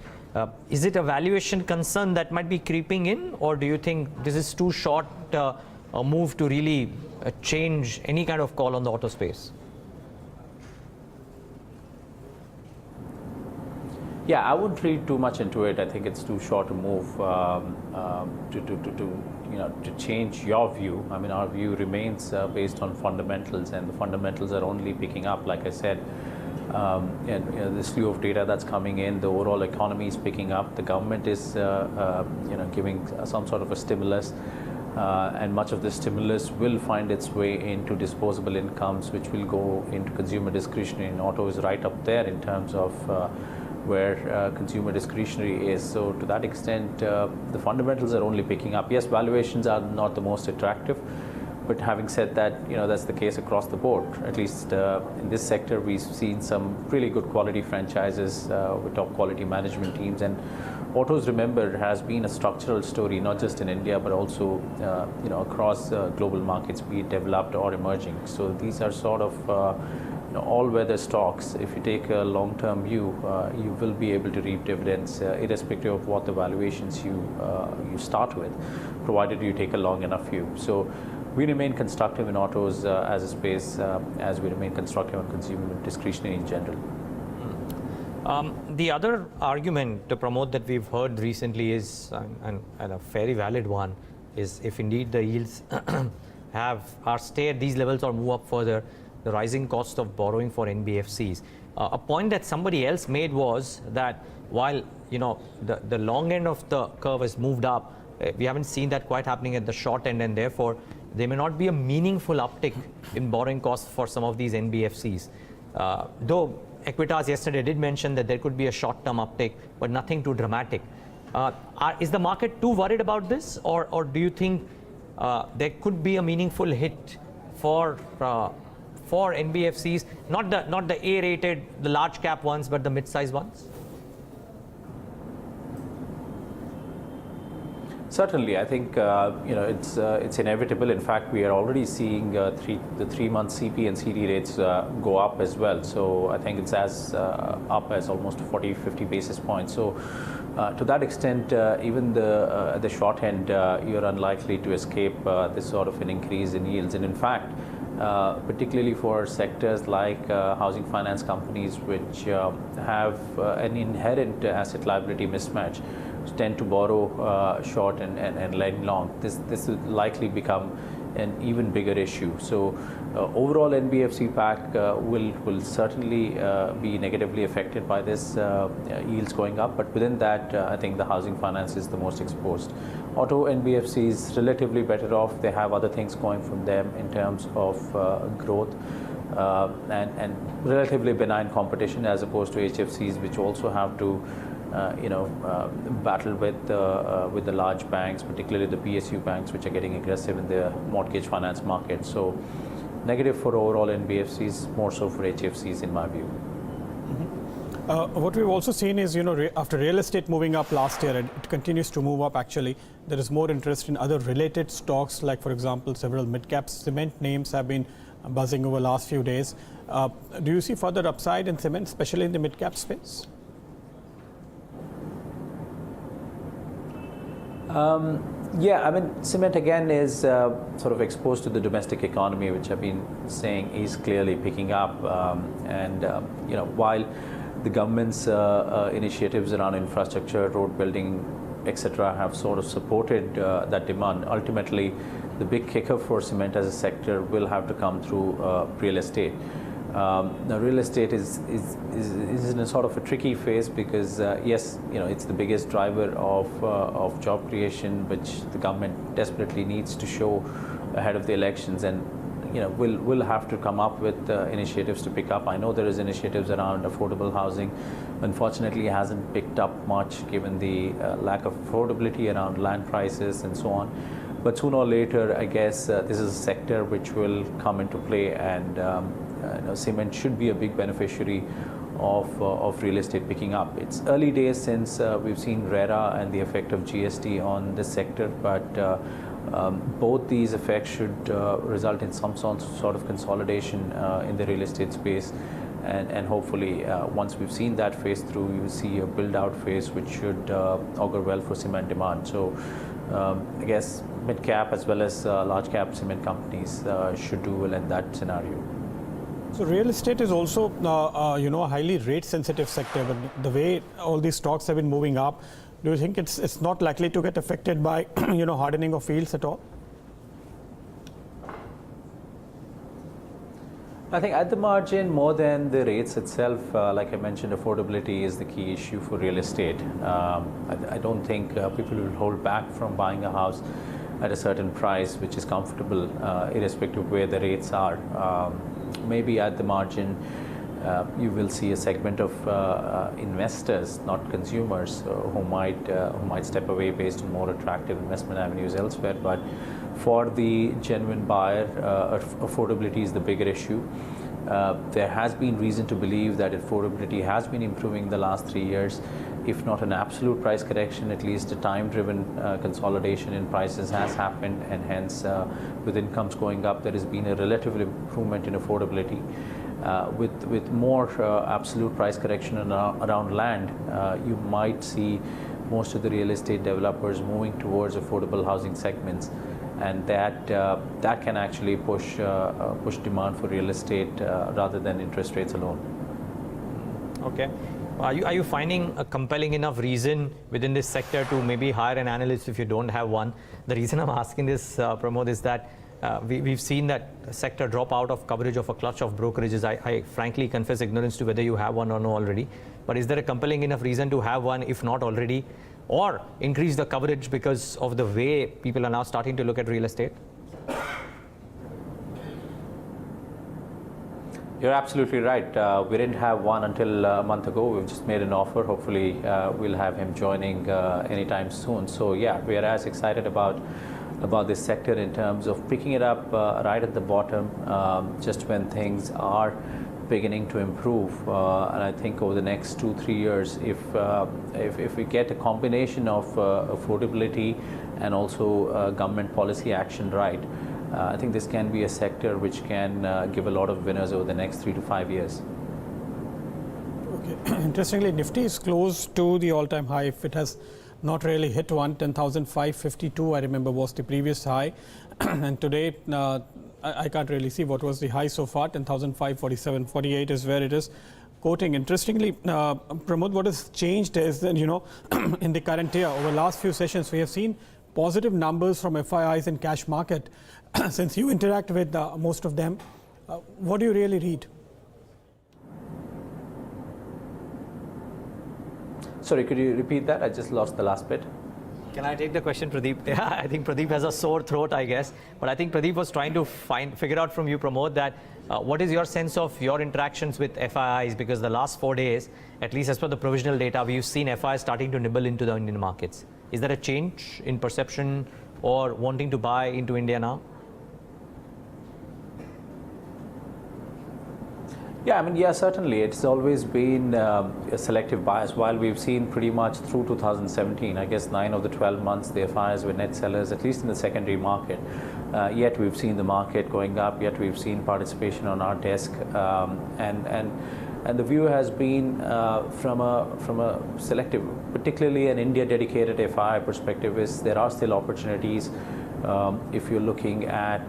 Is it a valuation concern that might be creeping in, or do you think this is too short a move to really change any kind of call on the auto space? Yeah, I wouldn't read too much into it. I think it's too short a move to change your view. I mean, our view remains based on fundamentals, and the fundamentals are only picking up. Like I said, and the slew of data that's coming in, the overall economy is picking up. The government is giving some sort of a stimulus, and much of the stimulus will find its way into disposable incomes, which will go into consumer discretionary. And auto is right up there in terms of where consumer discretionary is. So to that extent, the fundamentals are only picking up. Yes, valuations are not the most attractive, but having said that, that's the case across the board. At least in this sector, we've seen some really good quality franchises with top quality management teams. And autos, remember, has been a structural story, not just in India, but also across global markets, be it developed or emerging. So these are sort of all-weather stocks. If you take a long-term view, you will be able to reap dividends irrespective of what the valuations you start with, provided you take a long enough view. So we remain constructive in autos as a space, as we remain constructive on consumer discretionary in general. The other argument to promote that we've heard recently is, and a very valid one, is if indeed the yields are stay at these levels or move up further, the rising cost of borrowing for NBFCs. A point that somebody else made was that while the long end of the curve has moved up, we haven't seen that quite happening at the short end, and therefore there may not be a meaningful uptick in borrowing costs for some of these NBFCs. Though Equities yesterday did mention that there could be a short-term uptick, but nothing too dramatic. Is the market too worried about this, or do you think there could be a meaningful hit for NBFCs, not the A-rated, the large cap ones, but the mid-size ones? Certainly, I think it's inevitable. In fact, we are already seeing the 3-month CP and CD rates go up as well. So I think it's as up as almost 40-50 basis points. So to that extent, even the short end, you're unlikely to escape this sort of an increase in yields. And in fact, particularly for sectors like housing finance companies, which have an inherent asset liability mismatch, tend to borrow short and lend long. This will likely become an even bigger issue. So overall NBFC pack will certainly be negatively affected by this yields going up, but within that I think the housing finance is the most exposed. Auto NBFC is relatively better off. They have other things going from them in terms of growth and relatively benign competition, as opposed to HFCs, which also have to battle with the large banks, particularly the PSU banks, which are getting aggressive in the mortgage finance market. So negative for overall NBFCs, more so for HFCs in my view. What we've also seen is, after real estate moving up last year, and it continues to move up actually, there is more interest in other related stocks, like for example, several mid-cap cement names have been buzzing over the last few days. Do you see further upside in cement, especially in the mid-cap space? Yeah, I mean, cement again is sort of exposed to the domestic economy, which I've been saying is clearly picking up. You know, while the government's initiatives around infrastructure, road building, etc., have sort of supported that demand, ultimately, the big kicker for cement as a sector will have to come through real estate. Now, real estate is in a sort of a tricky phase because yes, you know, it's the biggest driver of job creation, which the government desperately needs to show ahead of the elections, and you know, will have to come up with initiatives to pick up. I know there is initiatives around affordable housing. Unfortunately, it hasn't picked up much given the lack of affordability around land prices and so on. But sooner or later, I guess this is a sector which will come into play, and you know, cement should be a big beneficiary of real estate picking up. It's early days since we've seen RERA and the effect of GST on this sector, but both these effects should result in some sort of consolidation in the real estate space, and hopefully once we've seen that phase through, you see a build-out phase which should augur well for cement demand. So I guess mid-cap as well as large-cap cement companies should do well in that scenario. So real estate is also, you know, a highly rate-sensitive sector. But the way all these stocks have been moving up, do you think it's not likely to get affected by, you know, hardening of yields at all? I think at the margin, more than the rates itself, like I mentioned, affordability is the key issue for real estate. I don't think people will hold back from buying a house at a certain price which is comfortable, irrespective of where the rates are. Maybe at the margin, you will see a segment of investors, not consumers, who might step away based on more attractive investment avenues elsewhere. But for the genuine buyer, affordability is the bigger issue. There has been reason to believe that affordability has been improving the last 3 years. If not an absolute price correction, at least a time-driven consolidation in prices has happened, and hence with incomes going up, there has been a relative improvement in affordability. With more absolute price correction around land, you might see most of the real estate developers moving towards affordable housing segments, and that can actually push demand for real estate rather than interest rates alone. Okay. Are you finding a compelling enough reason within this sector to maybe hire an analyst if you don't have one? The reason I'm asking this, Pramod, is that we've seen that sector drop out of coverage of a clutch of brokerages. I frankly confess ignorance to whether you have one or no already. But is there a compelling enough reason to have one, if not already, or increase the coverage because of the way people are now starting to look at real estate? You're absolutely right. We didn't have one until a month ago. We've just made an offer. Hopefully, we'll have him joining anytime soon. So yeah, we are as excited about this sector in terms of picking it up right at the bottom, just when things are beginning to improve. And I think over the next 2-3 years, if we get a combination of affordability and also government policy action right, I think this can be a sector which can give a lot of winners over the next 3 to 5 years. Okay. Interestingly, Nifty is close to the all-time high. If it has not really hit 10,552, I remember, was the previous high. And today, I can't really see what was the high so far. 10,547, 48 is where it is quoting. Interestingly, Pramod, what has changed is that, you know, in the current year, over the last few sessions, we have seen positive numbers from FIIs in cash market. Since you interact with most of them, what do you really read? Sorry, could you repeat that? I just lost the last bit. Can I take the question, Pradeep? Yeah, I think Pradeep has a sore throat, I guess. But I think Pradeep was trying to figure out from you, Pramod, that what is your sense of your interactions with FIIs? Because the last 4 days, at least as per the provisional data, we've seen FIIs starting to nibble into the Indian markets. Is there a change in perception or wanting to buy into India now? Yeah, I mean, yeah, certainly. It's always been a selective bias. While we've seen pretty much through 2017, I guess 9 of the 12 months, the FIs were net sellers, at least in the secondary market. Yet we've seen the market going up, yet we've seen participation on our desk. And the view has been from a selective, particularly an India-dedicated FI perspective, is there are still opportunities if you're looking at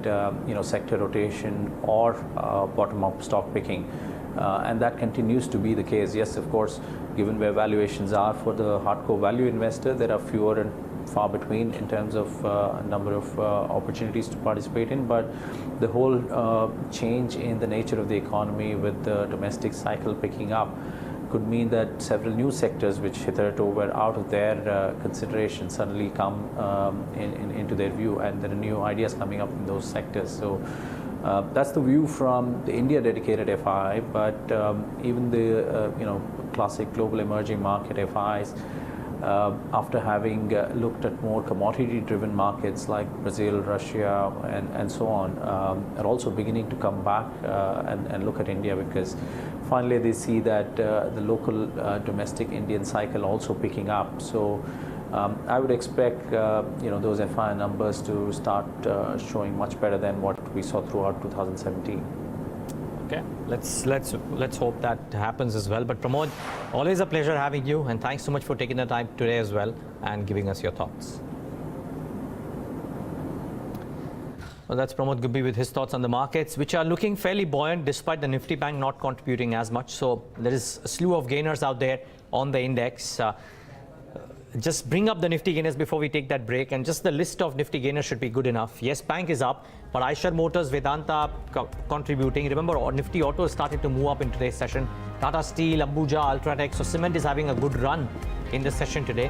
sector rotation or bottom-up stock picking, and that continues to be the case. Yes, of course, given where valuations are for the hardcore value investor, there are fewer and far between in terms of number of opportunities to participate in, but the whole change in the nature of the economy with the domestic cycle picking up could mean that several new sectors which hitherto were out of their consideration suddenly come into their view, and there are new ideas coming up in those sectors. So that's the view from the India dedicated FI, but even the classic global emerging market FIs, after having looked at more commodity-driven markets like Brazil, Russia, and so on, are also beginning to come back and look at India, because finally they see that the local domestic Indian cycle also picking up. So I would expect those FI numbers to start showing much better than what we saw throughout 2017. Okay, let's hope that happens as well. But Pramod, always a pleasure having you, and thanks so much for taking the time today as well and giving us your thoughts. Well, that's Pramod Gubbi with his thoughts on the markets, which are looking fairly buoyant despite the Nifty Bank not contributing as much. So there is a slew of gainers out there on the index. Just bring up the Nifty gainers before we take that break, and just the list of Nifty gainers should be good enough. Yes, Bank is up, but Eicher Motors, Vedanta contributing. Remember, Nifty Auto is starting to move up in today's session. Tata Steel, Ambuja, Ultratech. So cement is having a good run in the session today,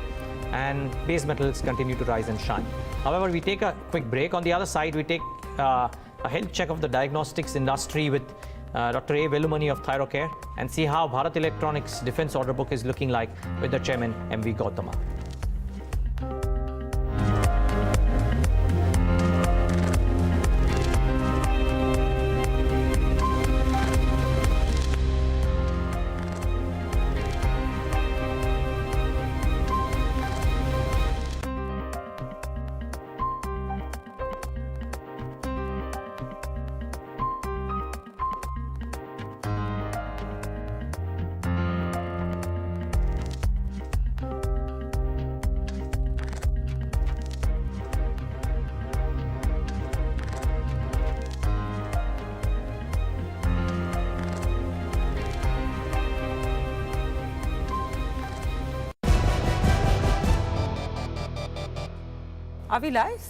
and base metals continue to rise and shine. However, we take a quick break. On the other side, we take a health check of the diagnostics industry with Dr. A. Velumani of Thyrocare, and see how Bharat Electronics defense order book is looking like with the chairman, M.V. Gowtama. Are we live?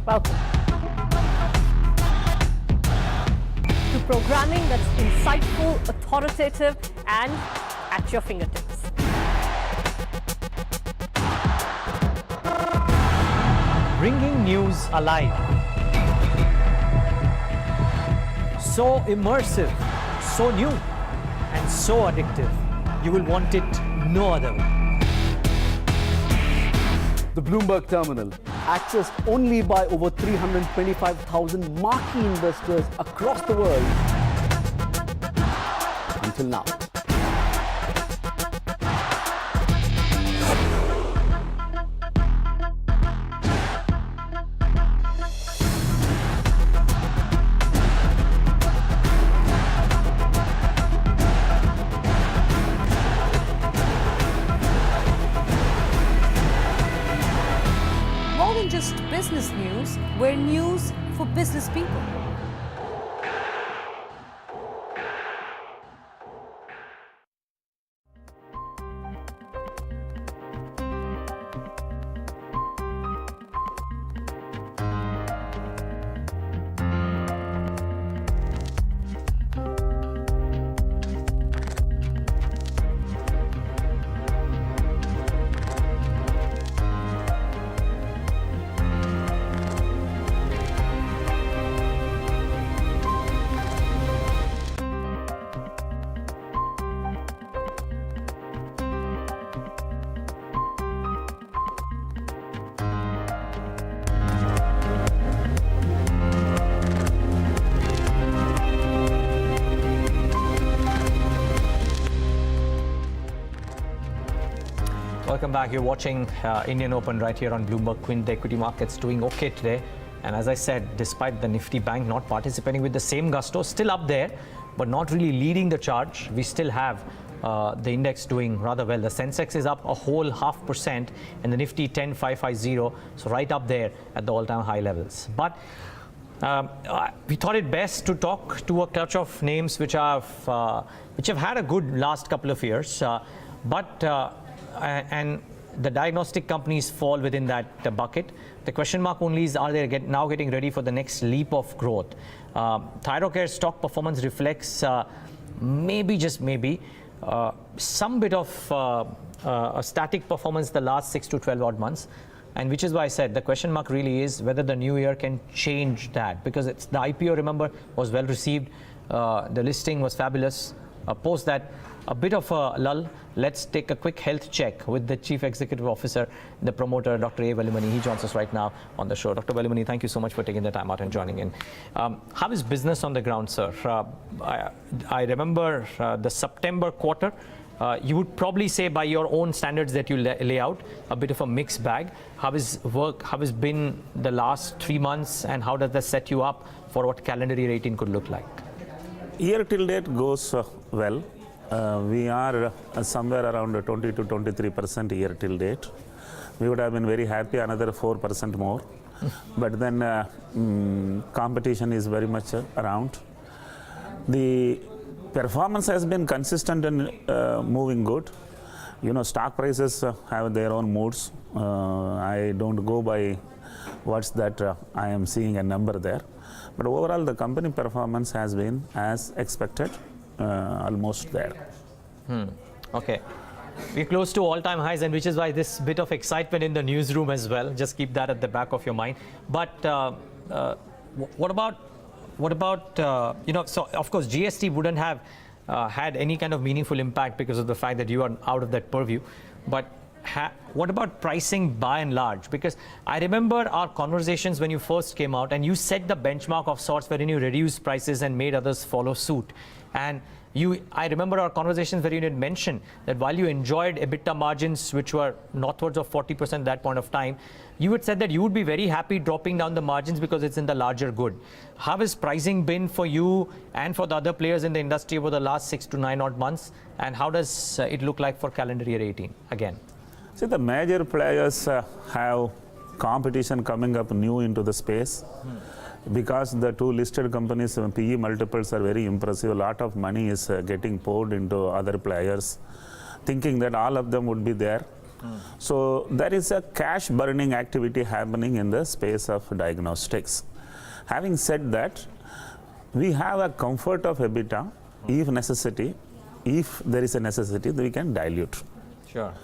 Welcome to programming that's insightful, authoritative, and at your fingertips. Bringing news alive. So immersive, so new, and so addictive. You will want it no other way. The Bloomberg Terminal, accessed only by over 325,000 marquee investors across the world until now. Business news, we're news for business people. Welcome back. You're watching Indian Open right here on Bloomberg Quint. The equity market's doing okay today. And as I said, despite the Nifty Bank not participating with the same gusto, still up there, but not really leading the charge, we still have the index doing rather well. The Sensex is up a whole 0.5% and the Nifty 10,550, so right up there at the all-time high levels. But we thought it best to talk to a clutch of names which have had a good last couple of years, and the diagnostic companies fall within that bucket. The question mark only is, are they now getting ready for the next leap of growth? Thyrocare stock performance reflects maybe, just maybe, some bit of a static performance the last 6 to 12 odd months. And which is why I said the question mark really is whether the new year can change that, because the IPO, remember, was well received. The listing was fabulous. Post that, a bit of a lull. Let's take a quick health check with the Chief Executive Officer, the promoter, Dr. A. Velumani. He joins us right now on the show. Dr. Velumani, thank you so much for taking the time out and joining in. How is business on the ground, sir? I remember the September quarter. You would probably say, by your own standards that you lay out, a bit of a mixed bag. How has been the last 3 months, and how does that set you up for what calendar year 18 could look like? Year till date goes well. We are somewhere around 20 to 23% year till date. We would have been very happy another 4% more. But then competition is very much around. The performance has been consistent and moving good. You know, stock prices have their own moods. I don't go by what's that I am seeing a number there. But overall, the company performance has been as expected, almost there. Okay. We're close to all-time highs, and which is why this bit of excitement in the newsroom as well. Just keep that at the back of your mind. But what about so of course GST wouldn't have had any kind of meaningful impact because of the fact that you are out of that purview. But what about pricing by and large? Because I remember our conversations when you first came out, and you set the benchmark of sorts wherein you reduced prices and made others follow suit. And I remember our conversations where you had mentioned that while you enjoyed EBITDA margins which were northwards of 40% at that point of time, you had said that you would be very happy dropping down the margins because it's in the larger good. How has pricing been for you and for the other players in the industry over the last 6 to 9 odd months? And how does it look like for calendar year 18 again? See, the major players have competition coming up new into the space. Because the two listed companies, PE multiples are very impressive. A lot of money is getting poured into other players, thinking that all of them would be there. So there is a cash burning activity happening in the space of diagnostics. Having said that, we have a comfort of EBITDA. If there is a necessity, we can dilute. Sure.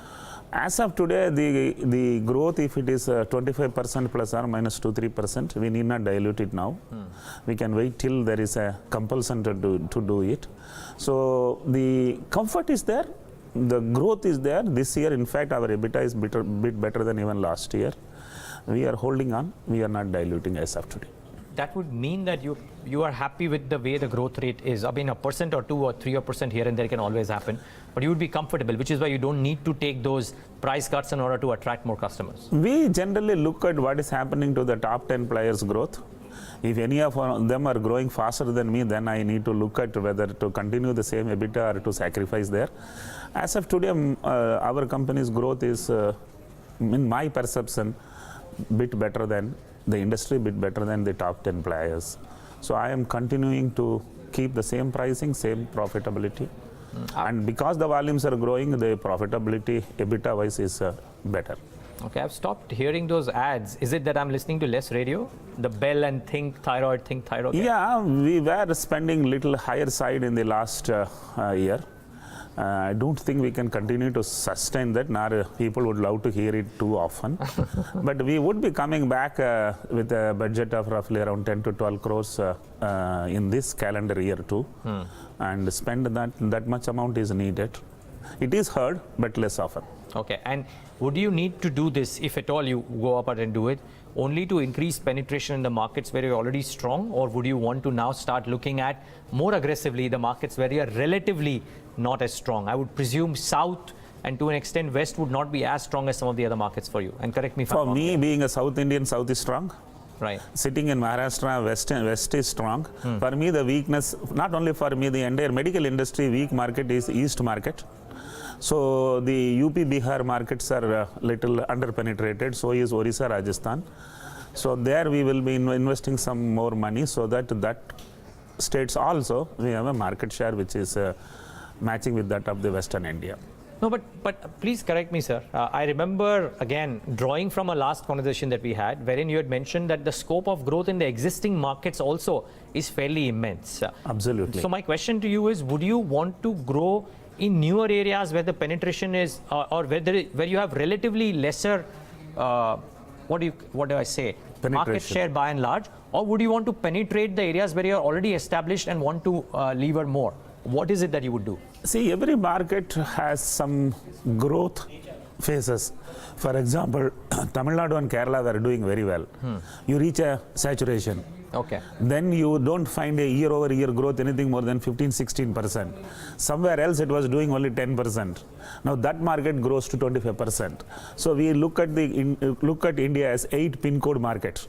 As of today, the growth, if it is 25% plus or minus 2-3%, we need not dilute it now. We can wait till there is a compulsion to do it. So the comfort is there, the growth is there. This year, in fact, our EBITDA is bit better than even last year. We are holding on. We are not diluting as of today. That would mean that you are happy with the way the growth rate is. I mean, 1% or 2 or 3% here and there can always happen, but you would be comfortable, which is why you don't need to take those price cuts in order to attract more customers. We generally look at what is happening to the top 10 players' growth. If any of them are growing faster than me, then I need to look at whether to continue the same EBITDA or to sacrifice there. As of today, our company's growth is, in my perception, bit better than the industry, bit better than the top 10 players. So I am continuing to keep the same pricing, same profitability. And because the volumes are growing, the profitability, EBITDA-wise, is better. Okay, I've stopped hearing those ads. Is it that I'm listening to less radio? The bell and think thyroid, think thyroid? Yeah, we were spending little higher side in the last year. I don't think we can continue to sustain that, nor people would love to hear it too often. But we would be coming back with a budget of roughly around 10 to 12 crores in this calendar year too. And spend that much amount is needed. It is heard, but less often. Okay, and would you need to do this, if at all you go up and do it, only to increase penetration in the markets where you're already strong, or would you want to now start looking at more aggressively the markets where you're relatively not as strong? I would presume South and to an extent West would not be as strong as some of the other markets for you. And correct me if I'm For wrong. me, being a South Indian, South is strong. Right. Sitting in Maharashtra, West is strong. For me, the weakness, not only for me, the entire medical industry weak market is East market. So the UP, Bihar markets are little under-penetrated, so is Orissa, Rajasthan. So there we will be investing some more money so that states also, we have a market share which is matching with that of the Western India. No, but please correct me, sir. I remember, again, drawing from a last conversation that we had, wherein you had mentioned that the scope of growth in the existing markets also is fairly immense. Absolutely. So my question to you is, would you want to grow in newer areas where the penetration is, or where you have relatively lesser, what do I say, market share by and large, or would you want to penetrate the areas where you are already established and want to lever more? What is it that you would do? See, every market has some growth phases. For example, Tamil Nadu and Kerala were doing very well. You reach a saturation. Okay. Then you don't find a year-over-year growth anything more than 15-16%. Somewhere else it was doing only 10%. Now that market grows to 25%. So we look at India as 8 pin code market.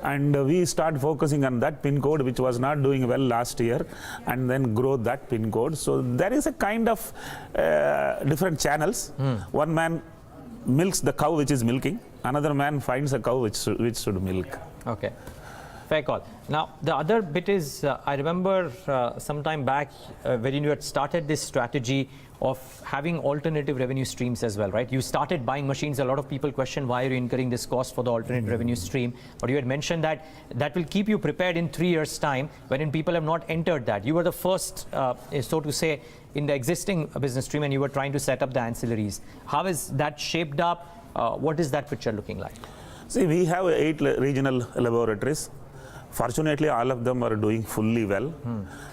And we start focusing on that pin code which was not doing well last year, and then grow that pin code. So there is a kind of different channels. One man milks the cow which is milking, another man finds a cow which should milk. Okay. Fair call. Now, the other bit is, I remember some time back when you had started this strategy of having alternative revenue streams as well, right? You started buying machines. A lot of people question why are you incurring this cost for the alternate revenue stream. But you had mentioned that that will keep you prepared in 3 years' time, wherein people have not entered that. You were the first, so to say, in the existing business stream, and you were trying to set up the ancillaries. How is that shaped up? What is that picture looking like? See, we have 8 regional laboratories. Fortunately, all of them are doing fully well.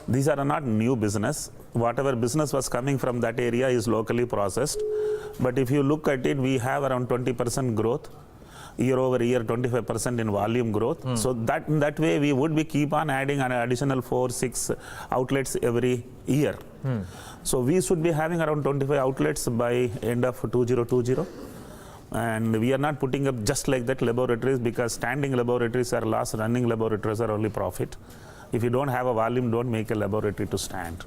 These are not new business. Whatever business was coming from that area is locally processed. But if you look at it, we have around 20% growth. Year over year, 25% in volume growth. So that way we would be keep on adding an additional 4-6 outlets every year. So we should be having around 25 outlets by end of 2020. And we are not putting up just like that laboratories, because standing laboratories are loss, running laboratories are only profit. If you don't have a volume, don't make a laboratory to stand.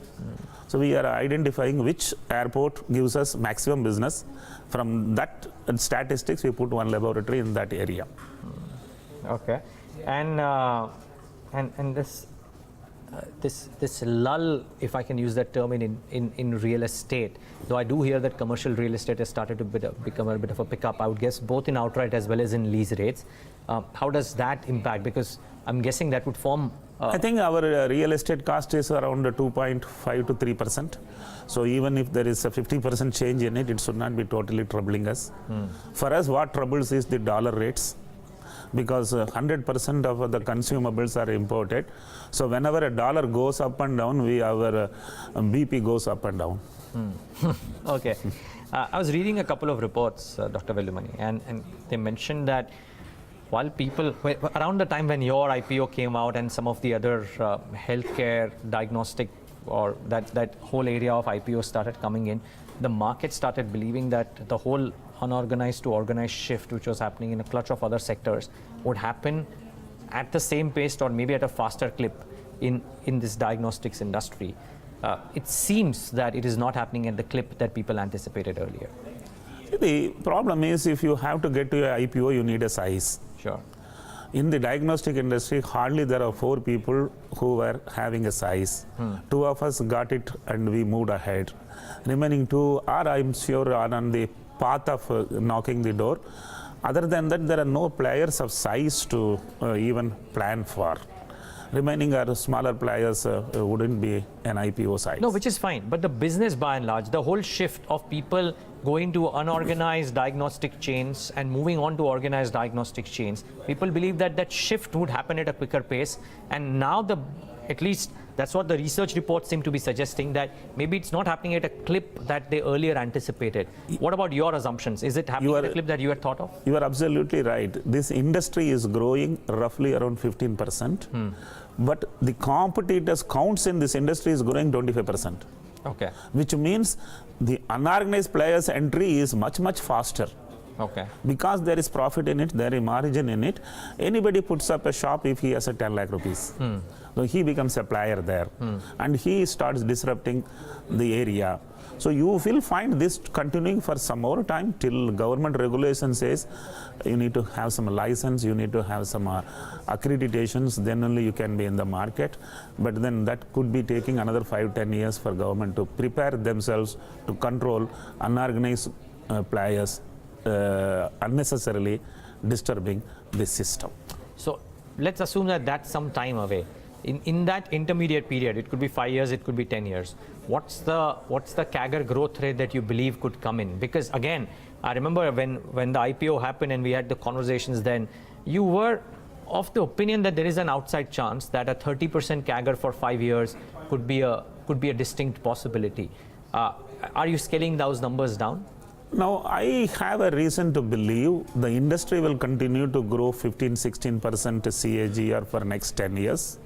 So we are identifying which airport gives us maximum business. From that statistics, we put one laboratory in that area. Okay. And this lull, if I can use that term, in real estate, though I do hear that commercial real estate has started to become a bit of a pickup, I would guess, both in outright as well as in lease rates. How does that impact? Because I'm guessing that would form... I think our real estate cost is around 2.5 to 3%. So even if there is a 50% change in it, it should not be totally troubling us. For us, what troubles is the dollar rates, because 100% of the consumables are imported. So whenever a dollar goes up and down, our BP goes up and down. Okay. I was reading a couple of reports, Dr. Velumani, and they mentioned that while people, around the time when your IPO came out and some of the other healthcare, diagnostic, or that whole area of IPO started coming in, the market started believing that the whole unorganized to organized shift, which was happening in a clutch of other sectors, would happen at the same pace or maybe at a faster clip in this diagnostics industry. It seems that it is not happening at the clip that people anticipated earlier. The problem is, if you have to get to your IPO, you need a size. Sure. In the diagnostic industry, hardly there are 4 people who were having a size. 2 of us got it and we moved ahead. Remaining 2 are, I'm sure, are on the path of knocking the door. Other than that, there are no players of size to even plan for. Remaining are smaller players wouldn't be an IPO size. No, which is fine. But the business, by and large, the whole shift of people going to unorganized diagnostic chains and moving on to organized diagnostic chains, people believe that that shift would happen at a quicker pace. And now, at least that's what the research reports seem to be suggesting, that maybe it's not happening at a clip that they earlier anticipated. What about your assumptions? Is it happening at a clip that you had thought of? You are absolutely right. This industry is growing roughly around 15%. But the competitors counts in this industry is growing 25%. Okay. Which means the unorganized players' entry is much, much faster. Okay. Because there is profit in it, there is margin in it. Anybody puts up a shop if he has a 10 lakh rupees. So he becomes a player there. And he starts disrupting the area. So you will find this continuing for some more time till government regulation says you need to have some license, you need to have some accreditations, then only you can be in the market. But then that could be taking another 5-10 years for government to prepare themselves to control unorganized players unnecessarily disturbing the system. So let's assume that that's some time away. In that intermediate period, it could be 5 years, it could be 10 years. What's the CAGR growth rate that you believe could come in? Because again, I remember when the IPO happened and we had the conversations then, you were of the opinion that there is an outside chance that a 30% CAGR for 5 years could be a distinct possibility. Are you scaling those numbers down? Now, I have a reason to believe the industry will continue to grow 15-16% CAGR for next 10 years.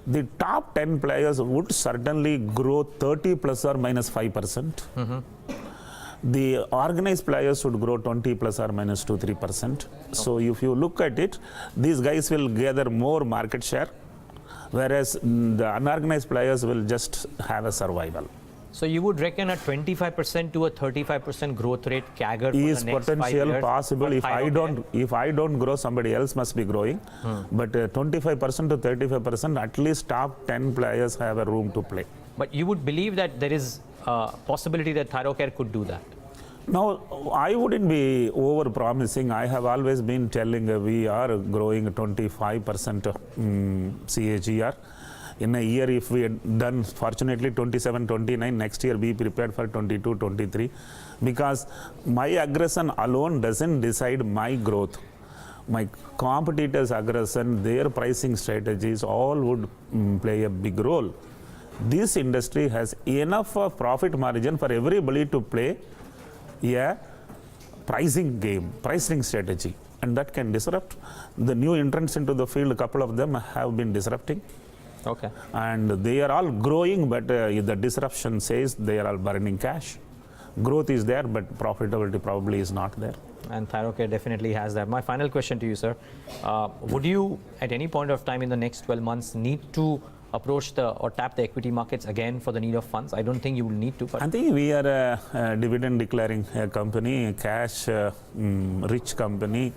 The top 10 players would certainly grow 30 plus or minus 5%. The organized players would grow 20 plus or minus 2-3%. So if you look at it, these guys will gather more market share, whereas the unorganized players will just have a survival. So you would reckon a 25% to a 35% growth rate CAGR is for the next 5 potential years possible. If I don't grow, somebody else must be growing. But 25% to 35%, at least top 10 players have a room to play. But you would believe that there is a possibility that Thyrocare could do that? Now, I wouldn't be over promising. I have always been telling we are growing 25% CAGR. In a year, if we had done, fortunately, 27, 29, next year be prepared for 22, 23. Because my aggression alone doesn't decide my growth. My competitors' aggression, their pricing strategies, all would play a big role. This industry has enough of profit margin for everybody to play a pricing game, pricing strategy. And that can disrupt. The new entrants into the field, a couple of them have been disrupting. Okay. And they are all growing, but the disruption says they are all burning cash. Growth is there, but profitability probably is not there. And Thyrocare definitely has that. My final question to you, sir. Would you, at any point of time in the next 12 months, need to approach or tap the equity markets again for the need of funds? I don't think you will need to. But I think we are a dividend declaring company, a cash rich company.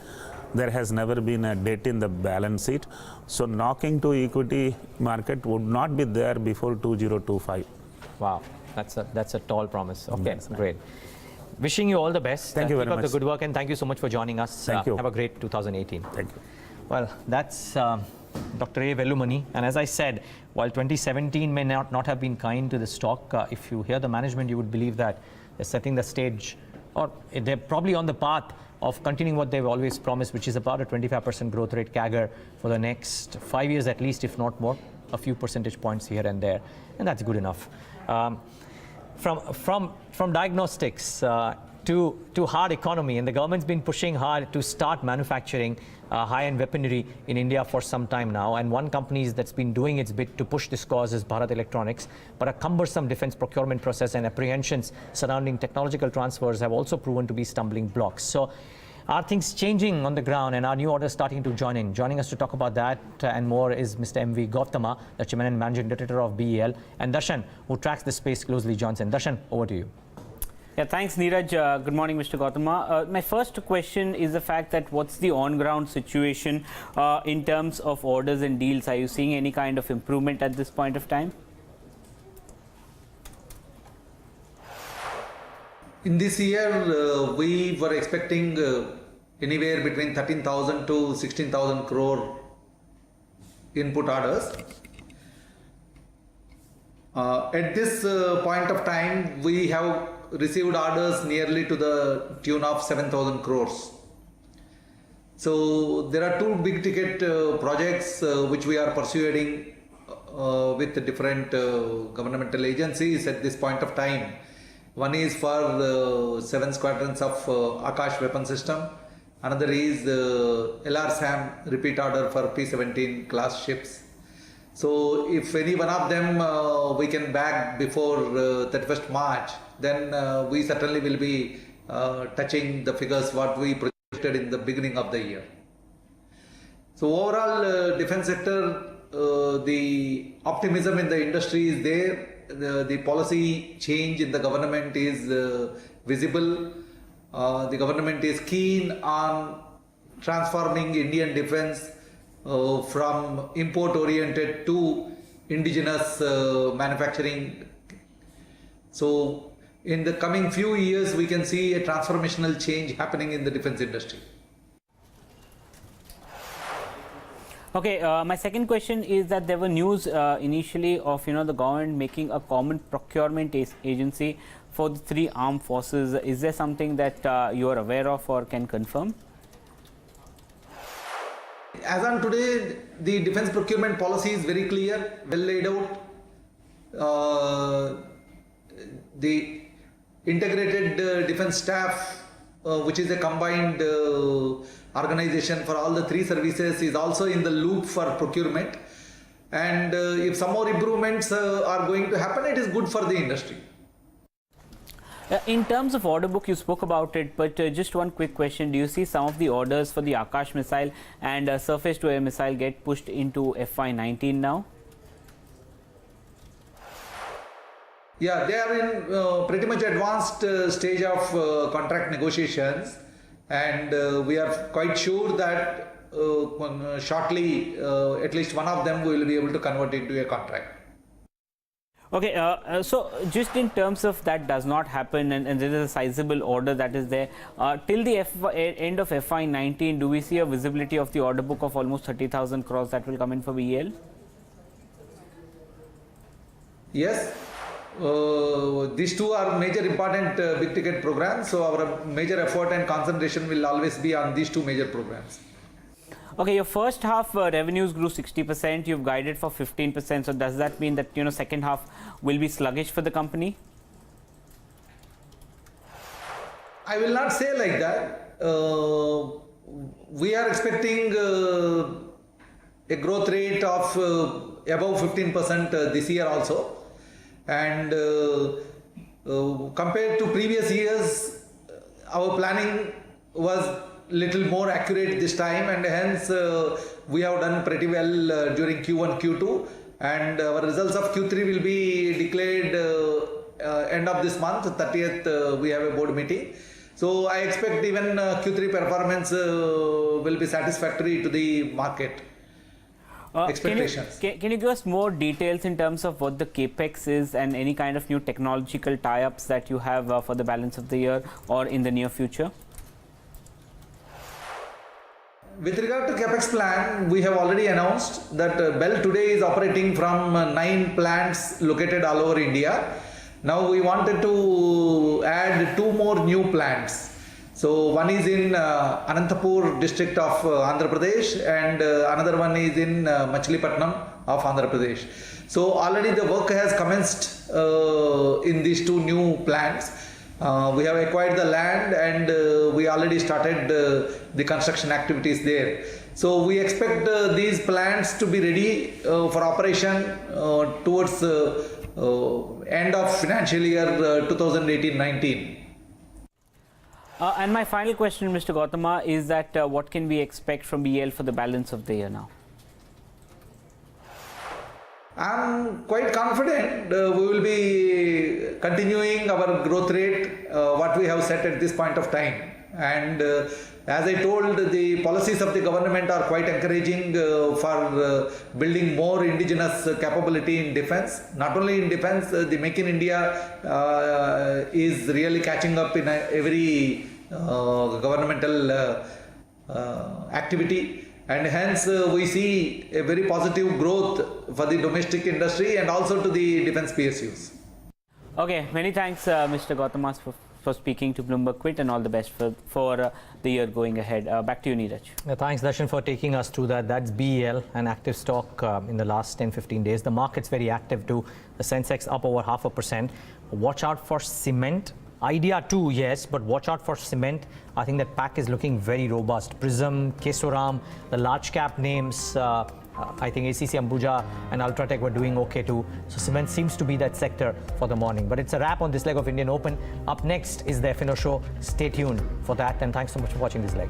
There has never been a debt in the balance sheet. So knocking to equity market would not be there before 2025. Wow, that's a tall promise. Okay, great. Wishing you all the best. Thank you very much. Keep up the good work, and thank you so much for joining us. Thank you. Have a great 2018. Thank you. Well, that's Dr. A. Velumani. And as I said, while 2017 may not have been kind to the stock, if you hear the management, you would believe that they're setting the stage, or they're probably on the path of continuing what they've always promised, which is about a 25% growth rate CAGR for the next 5 years at least, if not more, a few percentage points here and there, and that's good enough. From diagnostics to hard economy, and the government's been pushing hard to start manufacturing high-end weaponry in India for some time now, and one company that's been doing its bit to push this cause is Bharat Electronics, but a cumbersome defense procurement process and apprehensions surrounding technological transfers have also proven to be stumbling blocks. So are things changing on the ground, and are new orders starting to join in? Joining us to talk about that and more is Mr. M.V. Gowtama, the Chairman and Managing Director of BEL, and Darshan, who tracks the space closely, joins in. Darshan, over to you. Yeah, thanks, Neeraj. Good morning, Mr. Gowtama. My first question is the fact that what's the on-ground situation in terms of orders and deals? Are you seeing any kind of improvement at this point of time? In this year, we were expecting anywhere between 13,000 to 16,000 crore input orders. At this point of time, we have received orders nearly to the tune of 7,000 crores. So there are two big ticket projects which we are pursuing with different governmental agencies at this point of time. One is for 7 squadrons of Akash weapon system. Another is LR SAM repeat order for P-17 class ships. So if any one of them we can bag before 31st March, then we certainly will be touching the figures what we projected in the beginning of the year. So overall defense sector, the optimism in the industry is there. The policy change in the government is visible. The government is keen on transforming Indian defense from import oriented to indigenous manufacturing. So in the coming few years we can see a transformational change happening in the defense industry. Okay, my second question is that there were news initially of the government making a common procurement agency for the 3 armed forces. Is there something that you are aware of or can confirm? As on today, the defense procurement policy is very clear, well laid out. The integrated defense staff, which is a combined organization for all the 3 services, is also in the loop for procurement. And if some more improvements are going to happen, it is good for the industry. In terms of order book, you spoke about it, but just one quick question. Do you see some of the orders for the Akash missile and surface-to-air missile get pushed into FY19 now? Yeah, they are in pretty much advanced stage of contract negotiations, and we are quite sure that shortly at least one of them we will be able to convert into a contract. Okay, so just in terms of that does not happen and there is a sizable order that is there, till the end of FY19, do we see a visibility of the order book of almost 30,000 crores that will come in for BEL? Yes, these 2 are major important big ticket programs, so our major effort and concentration will always be on these 2 major programs. Okay, your first half revenues grew 60%, you've guided for 15%, so does that mean that second half will be sluggish for the company? I will not say like that. We are expecting a growth rate of above 15% this year also, and compared to previous years, our planning was little more accurate this time, and hence we have done pretty well during Q1, Q2, and our results of Q3 will be declared end of this month, 30th we have a board meeting. So I expect even Q3 performance will be satisfactory to the market expectations. Can you give us more details in terms of what the capex is and any kind of new technological tie-ups that you have for the balance of the year or in the near future? With regard to capex plan, we have already announced that BEL today is operating from 9 plants located all over India. Now we wanted to add 2 more new plants. So one is in Anantapur district of Andhra Pradesh, and another one is in Machilipatnam of Andhra Pradesh. So already the work has commenced in these 2 new plants. We have acquired the land, and we already started the construction activities there. So we expect these plants to be ready for operation towards end of financial year 2018-19. And my final question, Mr. Gowtama, is that what can we expect from BEL for the balance of the year now? I'm quite confident we will be continuing our growth rate, what we have set at this point of time. And as I told, the policies of the government are quite encouraging for building more indigenous capability in defense. Not only in defense, the Make in India is really catching up in every governmental activity. And hence we see a very positive growth for the domestic industry and also to the defense PSUs. Okay, many thanks Mr. Gowtama for speaking to Bloomberg Quint, and all the best for the year going ahead. Back to you, Neeraj. Thanks, Darshan, for taking us through that. That's BEL, an active stock in the last 10-15 days. The market's very active too. The Sensex up over 0.5%. Watch out for cement. Idea too, yes, but watch out for cement. I think that pack is looking very robust. Prism, Kesoram, the large cap names, I think ACC Ambuja and Ultratech were doing okay too. So cement seems to be that sector for the morning. But it's a wrap on this leg of Indian Open. Up next is the FNO show. Stay tuned for that, and thanks so much for watching this leg.